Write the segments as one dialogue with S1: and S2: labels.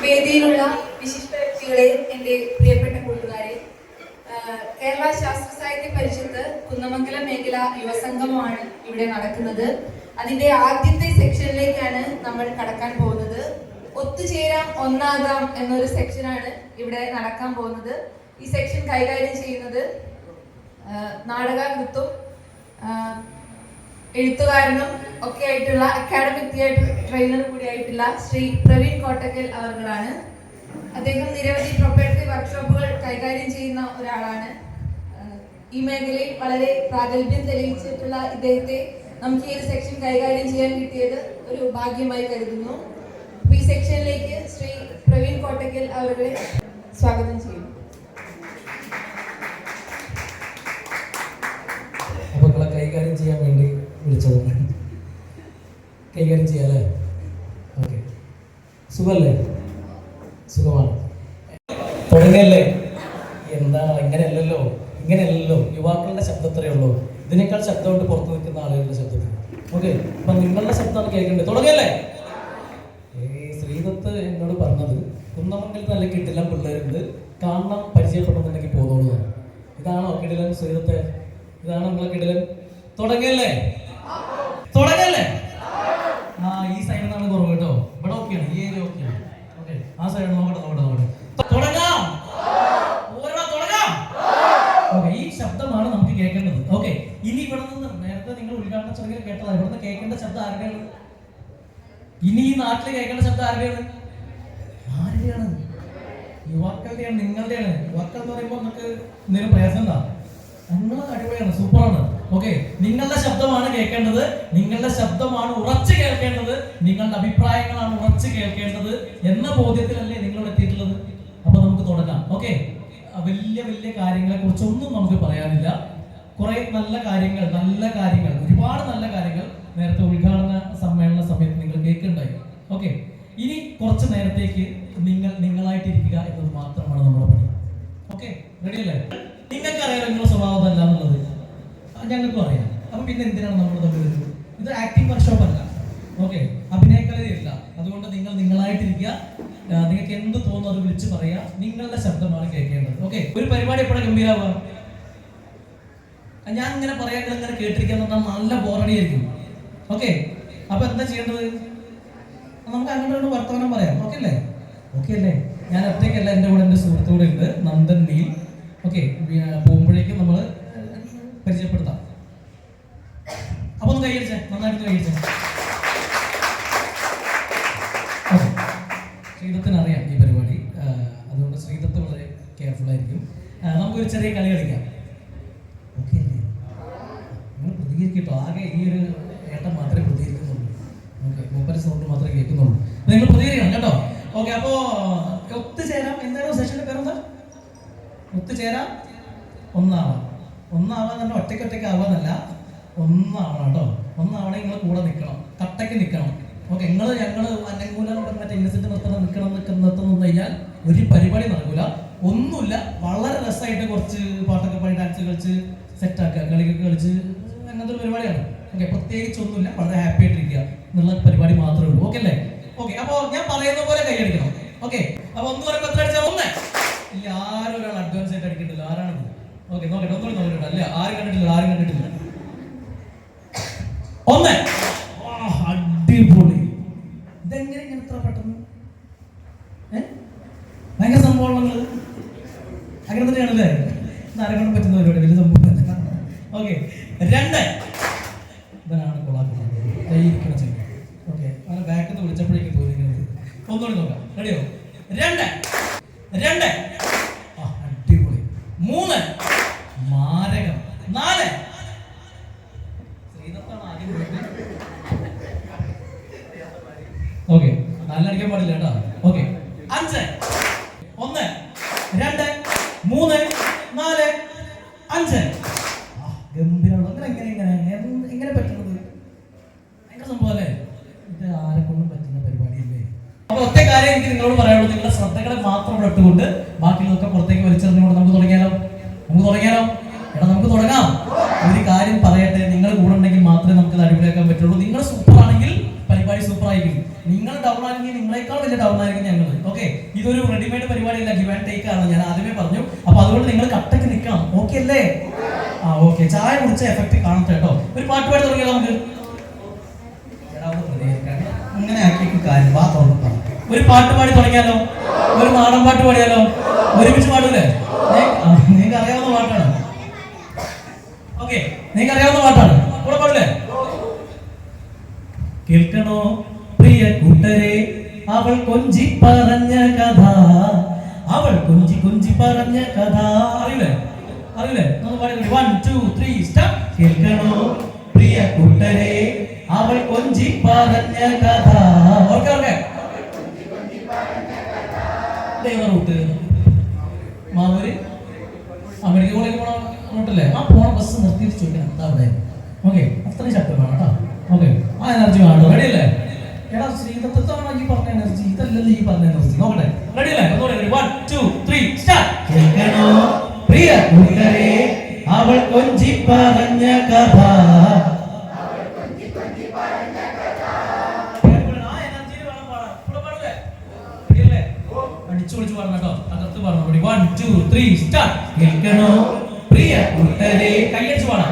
S1: വേദിയിലുള്ള വിശിഷ്ട വ്യക്തികളെ, എൻ്റെ പ്രിയപ്പെട്ട കൂട്ടുകാരെ, കേരള ശാസ്ത്ര സാഹിത്യ പരിഷത്ത് കുന്നമംഗലം മേഖല യുവസംഗമമാണ് ഇവിടെ നടക്കുന്നത്. അതിന്റെ ആദ്യത്തെ സെക്ഷനിലേക്കാണ് നമ്മൾ കടക്കാൻ പോകുന്നത്. ഒത്തുചേരാം ഒന്നാകാം എന്നൊരു സെക്ഷനാണ് ഇവിടെ നടക്കാൻ പോകുന്നത്. ഈ സെക്ഷൻ കൈകാര്യം ചെയ്യുന്നത് നാടകകൃത്തും എഴുത്തുകാരനും ഒക്കെ ആയിട്ടുള്ള അക്കാഡമിക് തിയേറ്റർ ട്രെയിനർ കൂടിയായിട്ടുള്ള ശ്രീ പ്രവീൺ കോട്ടക്കൽ അവർകളാണ്. അദ്ദേഹം നിരവധി പ്രൊപ്പറേറ്ററി വർക്ക്ഷോപ്പുകൾ കൈകാര്യം ചെയ്യുന്ന ഒരാളാണ്. ഈ മേഖലയിൽ വളരെ പ്രാഗൽഭ്യം തെളിയിച്ചിട്ടുള്ള ഇദ്ദേഹത്തെ നമുക്ക് ഈ ഒരു സെക്ഷൻ കൈകാര്യം ചെയ്യാൻ കിട്ടിയത് ഒരു ഭാഗ്യമായി കരുതുന്നു. ഈ സെക്ഷനിലേക്ക് ശ്രീ പ്രവീൺ കോട്ടക്കൽ അവരെ സ്വാഗതം ചെയ്യുന്നു.
S2: അപ്പോൾ കൈകാര്യം ചെയ്യാൻ വേണ്ടി വിളിച്ചത്, കൈകാര്യം ചെയ്യാല്ലേ? ഓക്കെ, സുഖമല്ലേ? സുഖമാണ്. തുടങ്ങിയല്ലേ? എന്താ ഇങ്ങനെയല്ലല്ലോ യുവാക്കളുടെ ശബ്ദത്രയേ ഉള്ളൂ. ഇതിനേക്കാൾ ശബ്ദമായിട്ട് പുറത്തു നിൽക്കുന്ന ആളുകളുടെ ശബ്ദത്തിൽ. ഓക്കെ, അപ്പം നിങ്ങളുടെ ശബ്ദമാണ് കേൾക്കേണ്ടത്. തുടങ്ങിയല്ലേ? ശ്രീദത്ത് എന്നോട് പറഞ്ഞത് കുന്നമംഗലത്ത് നല്ല കിട്ടില്ല പിള്ളേരുണ്ട്, കാണണം, പരിചയപ്പെടുന്നുണ്ടെങ്കിൽ പോകുന്നതാണ്. ഇതാണോ കിടിലൻ ശ്രീദത്തെ? ഇതാണോ നിങ്ങളെ കിടിലൻ? തുടങ്ങിയല്ലേ? ഈ സൈഡിൽ നിന്നാണ് കുറവ് കേട്ടോ. ഇവിടെ ഓക്കെയാണ്, ഈ ഏരിയ ഓക്കെയാണ്. ഓക്കെ, ആ സൈഡ് നോക്കട്ടെ. തുടങ്ങാം. ഓക്കെ, ഈ ശബ്ദമാണ് നമുക്ക് കേൾക്കേണ്ടത്. ഓക്കെ, ഇനി ഇവിടെ നിന്ന് നേരത്തെ നിങ്ങൾ ഉദ്ഘാടന ചടങ്ങിൽ കേട്ടതാണ്. ഇവിടെ നിന്ന് കേൾക്കേണ്ട ശബ്ദം ആരുടെയാണ്? ഇനി ഈ നാട്ടിൽ കേൾക്കേണ്ട ശബ്ദം ആരുടെയാണ്? യുവാക്കളുടെയാണ്, നിങ്ങളുടെയാണ്. യുവാക്കൾ എന്ന് പറയുമ്പോൾ നമുക്ക് എന്തെങ്കിലും പ്രയാസം എന്താ? നിങ്ങൾ അടിപൊളിയാണ്, സൂപ്പറാണ്. ഓക്കെ, നിങ്ങളുടെ ശബ്ദമാണ് കേൾക്കേണ്ടത്, നിങ്ങളുടെ ശബ്ദമാണ് ഉറച്ചു കേൾക്കേണ്ടത്, നിങ്ങളുടെ അഭിപ്രായങ്ങളാണ് ഉറച്ചു കേൾക്കേണ്ടത് എന്ന ബോധ്യത്തിലല്ലേ നിങ്ങൾ എത്തിയിട്ടുള്ളത്. അപ്പൊ നമുക്ക് തുടങ്ങാം. ഓക്കെ, വലിയ കാര്യങ്ങളെ കുറിച്ചൊന്നും നമുക്ക് പറയാനില്ല. കുറെ നല്ല കാര്യങ്ങൾ, ഒരുപാട് നല്ല കാര്യങ്ങൾ നേരത്തെ ഉദ്ഘാടന സമ്മേളന സമയത്ത് നിങ്ങൾ കേൾക്കുന്നുണ്ടായി. ഓക്കെ, ഇനി കുറച്ച് നേരത്തേക്ക് നിങ്ങളായിട്ടിരിക്കുക എന്നത് മാത്രമാണ് നമ്മുടെ പണി. ഓക്കെ, റെഡിയല്ലേ? നിങ്ങൾക്ക് അറിയാലോ നിങ്ങളുടെ സ്വഭാവം അല്ല എന്നുള്ളത്, ഞങ്ങൾക്കും അറിയാം. അപ്പൊ പിന്നെ എന്തിനാണ് നമ്മൾ തമ്മിൽ? ഇത് ആക്ടിംഗ് വർക്ക്ഷോപ്പ് അല്ല. ഓക്കെ, അഭിനയകലയില്ല. അതുകൊണ്ട് നിങ്ങളായിട്ടിരിക്കുക. നിങ്ങൾക്ക് എന്ത് തോന്നുന്നു അത് വിളിച്ച് പറയാ. നിങ്ങളുടെ ശബ്ദമാണ് കേൾക്കേണ്ടത്. ഓക്കെ, ഒരു പരിപാടി എപ്പോഴാണ് ഗംഭീരാവുക? ഞാൻ ഇങ്ങനെ പറയാൻ ഇങ്ങനെ കേട്ടിരിക്കാൻ പറഞ്ഞാൽ നല്ല ബോറടിയായിരിക്കും. ഓക്കെ, അപ്പൊ എന്താ ചെയ്യേണ്ടത്? നമുക്ക് അങ്ങോട്ട് വർത്തമാനം പറയാം. ഓക്കെ അല്ലേ? ഞാൻ ഒറ്റയ്ക്കല്ല, എൻ്റെ കൂടെ എൻ്റെ സുഹൃത്തുക്കൂടെ ഉണ്ട്, നന്ദൻ നീൽ. ഓക്കെ, പോകുമ്പോഴേക്കും നമ്മൾ പരിചയപ്പെടുത്താം. അപ്പൊ ഒന്ന് കൈയടിച്ചേ, നന്നായിട്ട് കൈയടിച്ചേ. ശ്രീദത്തിന് അറിയാം ഈ പരിപാടി, അതുകൊണ്ട് ശ്രീദത്ത് വളരെ കെയർഫുൾ ആയിരിക്കും. നമുക്കൊരു ചെറിയ കളി കളിക്കാം. ഓക്കെ അല്ലേ? നിങ്ങൾ പ്രതികരിക്കട്ടോ. ആകെ ഈ ഒരു ഏട്ടം മാത്രമേ പ്രതികരിക്കുന്നുള്ളൂ. ഓക്കെ, മൂപ്പര് സൗണ്ട് മാത്രമേ കേൾക്കുന്നുള്ളൂ. നിങ്ങൾ പ്രതികരിക്കണം കേട്ടോ. ഓക്കെ, അപ്പോ ഒത്തുചേരാം. എന്തായാലും സെഷന്റെ പേരെന്താ? ഒത്തുചേരാം ഒന്നാവാം തന്നെ. ഒറ്റയ്ക്ക് ആവാന്നല്ല, ഒന്നാവണം കേട്ടോ. ഒന്നാവണേ നിങ്ങൾ കൂടെ നിൽക്കണം, കട്ടയ്ക്ക് നിൽക്കണം. ഓക്കെ, ഞങ്ങള് അനുകൂലം മറ്റേ ഇന്നസെന്റ് നിർത്തുന്നു കഴിഞ്ഞാൽ ഒരു പരിപാടി നടക്കൂല, ഒന്നുമില്ല. വളരെ രസമായിട്ട് കുറച്ച് പാട്ടൊക്കെ പാടി ഡാൻസ് കളിച്ച് സെറ്റാക്കുക, കളിയൊക്കെ കളിച്ച് അങ്ങനത്തെ ഒരു പരിപാടിയാണ്. ഓക്കെ, പ്രത്യേകിച്ച് ഒന്നുമില്ല, വളരെ ഹാപ്പി ആയിട്ടിരിക്കുക എന്നുള്ള പരിപാടി മാത്രമേ ഉള്ളൂ. ഓക്കെ അല്ലേ? ഓക്കെ, അപ്പൊ ഞാൻ പറയുന്ന പോലെ കൈയടിക്കണം. ഓക്കെ, അപ്പൊ ഒന്ന് പറയുമ്പോൾ എത്ര അടിച്ചാൽ? ഒന്ന് ഇല്ല, ആരും ഒരാൾ അഡ്വാൻസ് ആയിട്ട് അടിക്കണ്ടല്ലോ. ആരാണത്? ഓക്കെ, നോക്കട്ടെ, ഒന്നുകൂടി നോക്കട്ടെ. അല്ലേ, ആരും കണ്ടിട്ടില്ല. ഒന്ന്. അടിപൊളി. ഇതെങ്ങനെ ഇത്ര പെട്ടെന്ന്? ഭയങ്കര സംഭവമുള്ളത് അങ്ങനെ തന്നെയാണല്ലേ? ആരെങ്കിലും പറ്റുന്ന പരിപാടി, വലിയ സംഭവം. ഓക്കെ, 2. ഇവനാണ് കൊള്ളാക്കുന്നത്. ഓക്കെ, അവനെ ബാക്കിൽ നിന്ന് വിളിച്ചപ്പോഴേക്കും തോന്നിക്കുന്നത്. ഒന്നുകൂടി നോക്കാം. റെഡിയോ? 2. അടിപൊളി. 3. മാരകം. 4. ശ്രീദത്താണ് ആദ്യം പോയിട്ട്. ഓക്കെ, 4 അടിക്കാൻ പാടില്ല കേട്ടോ. ഓക്കെ, 5. 1 2 3 4 5. ഗംഭീരമുള്ള. എങ്ങനെ പറ്റുന്നത്? ഭയങ്കര സംഭവം അല്ലേ? ഇത് ആരെ കൊണ്ടും പറ്റുന്ന പരിപാടിയല്ലേ? അപ്പൊ ഒറ്റ കാര്യം എനിക്ക് നിങ്ങളോട് പറയാനുള്ളത്, നിങ്ങളുടെ ശ്രദ്ധകളെ മാത്രം ഇട്ടുകൊണ്ട് ബാക്കിയുള്ളതൊക്കെ പുറത്തേക്ക് വലിച്ചെറിഞ്ഞുകൊണ്ട് നമുക്ക് തുടങ്ങിയാലോ? എടാ, നമുക്ക് തുടങ്ങാം. ഒരു കാര്യം പറയട്ടെ, നിങ്ങൾ കൂടെ ഉണ്ടെങ്കിൽ മാത്രമേ നമുക്ക് അടിപൊളിയാക്കാൻ പറ്റുള്ളൂ. നിങ്ങൾ സൂപ്പർ ആണെങ്കിൽ പരിപാടി സൂപ്പർ ആയിരിക്കും. നിങ്ങൾ ഡൗൺ ആണെങ്കിൽ നിങ്ങളെക്കാൾ വലിയ ഡൗൺ ആയിരിക്കും ഞങ്ങൾ. ഓക്കെ, ഇതൊരു റെഡിമെയ്ഡ് പരിപാടിയല്ല, ഗിവ് ആൻഡ് ടേക്ക് ആണ്. ഞാൻ ആദ്യമേ പറഞ്ഞു. അപ്പൊ അതുകൊണ്ട് നിങ്ങൾ കട്ടക്ക് നിൽക്കണം. ഓക്കെ അല്ലേ? ആ ഓക്കെ. ചായ കുടിച്ച എഫക്ട് കാണട്ടെ കേട്ടോ. ഒരു പാട്ട് പാടി തുടങ്ങിയാലോ നമുക്ക്? അങ്ങനെ ആക്കിയ കാര്യം ഒരു പാട്ട് പാടി തുടങ്ങിയാലോ? ഒരു നാടൻ പാട്ട് പാടിയാലോ? ഒരുമിച്ച് പാടൂലേ? നിങ്ങൾക്ക് അറിയാവുന്ന പാട്ടാണ്. ഓക്കെ, നിങ്ങൾക്ക് അറിയാവുന്ന പാട്ടാണ്. കൂടെ പാടില്ലേ? കേൾക്കണോ പ്രിയ കൂട്ടരെ, അവൾ കൊഞ്ചി പറഞ്ഞ കഥ, അവൾ കൊഞ്ചി കൊഞ്ചി പറഞ്ഞ കഥ. അറിയില്ലേ? അറിയില്ലേ? ഒന്ന് പാടി. 1 2 3 സ്റ്റാർട്ട്. കേൾക്കണോ പ്രിയ കൂട്ടരെ, അവൾ കൊഞ്ചി പറഞ്ഞ കഥ. ഓർക്കെ ഓർക്കെ. റൂട്ട് മാവൂര് അമേരിക്ക കോളേജ് പോണ റൂട്ടല്ലേ? ആ പോണ ബസ് നിർത്തിയിട്ട് ചോദിക്കണം എന്താ അവിടെ. ഓക്കെ, അത്രയും ശക്തി വേണം കേട്ടോ. ഓക്കെ, ആ എനർജി വേണം. റെഡി അല്ലേ? എടാ ശ്രീദത്തത്താണ് ഈ പറഞ്ഞ എനർജി, ഇതല്ലല്ലോ ഈ പറഞ്ഞ എനർജി. നോക്കട്ടെ, റെഡി അല്ലേ? 1 2 3 സ്റ്റാർട്ട്. കേൾക്കണോ പ്രിയ കൂട്ടരെ, അവൾ കൊഞ്ചി പറഞ്ഞ കഥ. അടിച്ചുപൊളിച്ച് പറഞ്ഞു കേട്ടോ, തകർത്ത് പറഞ്ഞു. 1 2 3 സ്റ്റാർട്ട്. കേൾക്കണോ പ്രിയ കൂട്ടരെ, കൈയടിച്ച് പാടാം.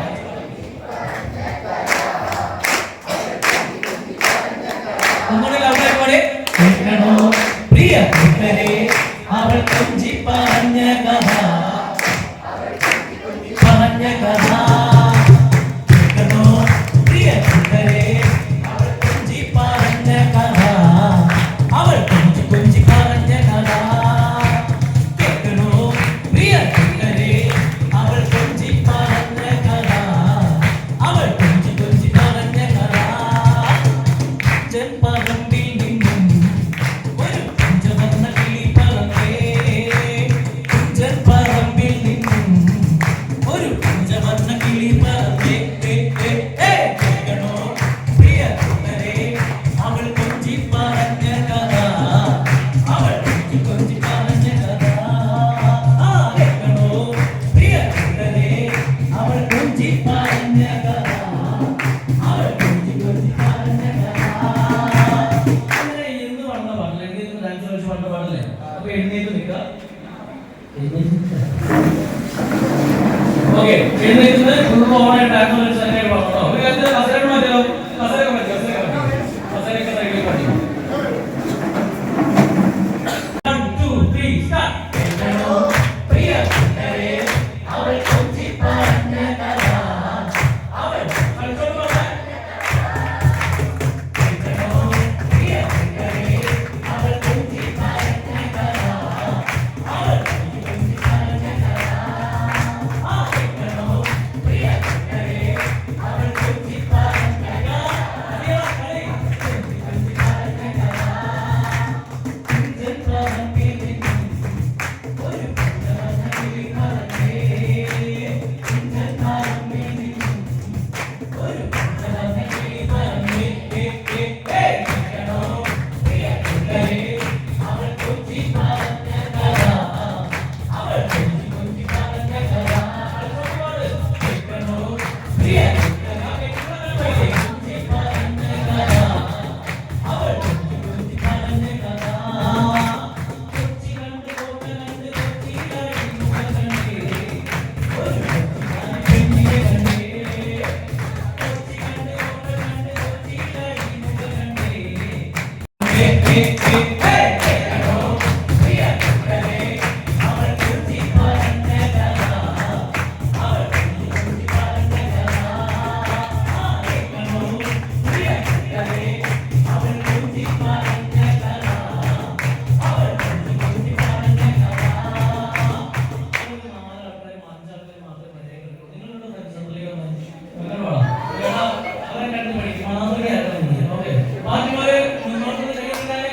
S2: കേൾക്കണോ പ്രിയ കൂട്ടരെ, അവൾ കൊഞ്ചി പറഞ്ഞ കഥ, പറഞ്ഞ കഥ. കേൾക്കണോ പ്രിയ കൂട്ടരെ, അവൾ കൊഞ്ചി പറഞ്ഞ കഥ, അവൾ കൊഞ്ചി കൊഞ്ചി പറഞ്ഞ കഥ. കേൾക്കണോ പ്രിയ കൂട്ടരെ, അവൾ കൊഞ്ചി പറഞ്ഞ കഥ, അവൾ കൊഞ്ചി കൊഞ്ചി പറഞ്ഞ കഥ. ചെമ്പറമ്പിൽ നിന്നും ഒരു കുഞ്ചവർണ്ണ കിളി പറന്നേ, ചെമ്പറമ്പിൽ നിന്നും ഒരു കുഞ്ചവർണ്ണ കിളി പറന്നേ. കേൾക്കണോ പ്രിയ കൂട്ടരെ, അവൾ കൊഞ്ചി പറഞ്ഞ കഥ, അവൾ കൊഞ്ചി കൊഞ്ചി പറഞ്ഞ കഥ. കേൾക്കണോ പ്രിയ കൂട്ടരെ, അവൾ കൊഞ്ചി പറഞ്ഞ കഥ, അവൾ കൊഞ്ചി കൊഞ്ചി പറഞ്ഞ കഥ. അങ്ങനെ ഇരുന്ന് പാടുന്ന പാടില്ല, എഴുന്നേറ്റ് ഡാൻസ് കളിച്ച് പാടുന്ന പാടില്ലേ? അപ്പൊ എഴുന്നേറ്റ് നിൽക്കുക. ഓക്കെ, എഴുന്നേറ്റ് ഓണായിട്ട് ഡാൻസ് കളിച്ച് തന്നെ പാടണം. ഒരു കാര്യത്തിൽ കസേരക്ക് മാറ്റിയാലോ? കസേരക്ക് മാറ്റി, കസേരക്ക് സൈഡിൽ മാറ്റി. 1 2 3 സ്റ്റാർട്ട്. കേൾക്കണോ പ്രിയ കൂട്ടരെ, അവൾ കൊഞ്ചി പറഞ്ഞ കഥ, അവൾ കളിച്ചോണ്ട് പോട്ടെ. കേൾക്കണോ പ്രിയ കൂട്ടരെ, അവൾ കൊഞ്ചി പറഞ്ഞ കഥ, അവൾ കൊഞ്ചി കൊഞ്ചി പറഞ്ഞ കഥ. കേൾക്കണോ പ്രിയ കൂട്ടരെ, അവൾ കൊഞ്ചി പറഞ്ഞ കഥ, കളി കൊഞ്ചി കൊഞ്ചി പറഞ്ഞ കഥ. ചെമ്പറമ്പിൽ നിന്നും ഒരു കുഞ്ചവർണ്ണ കിളി പറന്നേ, ചെമ്പറമ്പിൽ നിന്നും ഒരു കുഞ്ചവർണ്ണ കിളി പറന്നേ. കേൾക്കണോ പ്രിയ കൂട്ടരെ, അവൾ കൊഞ്ചി പറഞ്ഞ കഥ, അവൾ കൊഞ്ചി കൊഞ്ചി പറഞ്ഞ കഥ. കേൾക്കണോ പ്രിയ കൂട്ടരെ, കൊഞ്ചി പറഞ്ഞ കഥ, അവൾ കൊഞ്ചി കൊഞ്ചി പറഞ്ഞ കഥ. കൊച്ചി കണ്ട് കോട്ട കണ്ട് കൊച്ചിയിലായി മുഖ കണ്ടേ, ഒരു പെണ്ണിനെ കണ്ടേ. കൊച്ചി കണ്ട് കോട്ട കണ്ട് കൊച്ചിയിലായി മുഖ കണ്ടേ. കേൾക്കണോ പ്രിയ കൂട്ടരെ, അവൾ കൊഞ്ചി പറഞ്ഞ കഥ, അവൾ കൊഞ്ചി കൊഞ്ചി പറഞ്ഞ കഥ. കേൾക്കണോ പ്രിയ കൂട്ടരെ, അവൾ കൊഞ്ചി പറഞ്ഞ കഥ, അവൾ കൊഞ്ചി കൊഞ്ചി പറഞ്ഞ കഥ. ഒരു 4 ആൾക്കാരും 5 ആൾക്കാരും മാത്രമേ മര്യാദ നിങ്ങളുടെ ഫ്രണ്ട്സ് അവരെ കണ്ട് പഠിക്കും. ഓക്കെ, ബാക്കിയുള്ളവര് മുന്നോട്ട്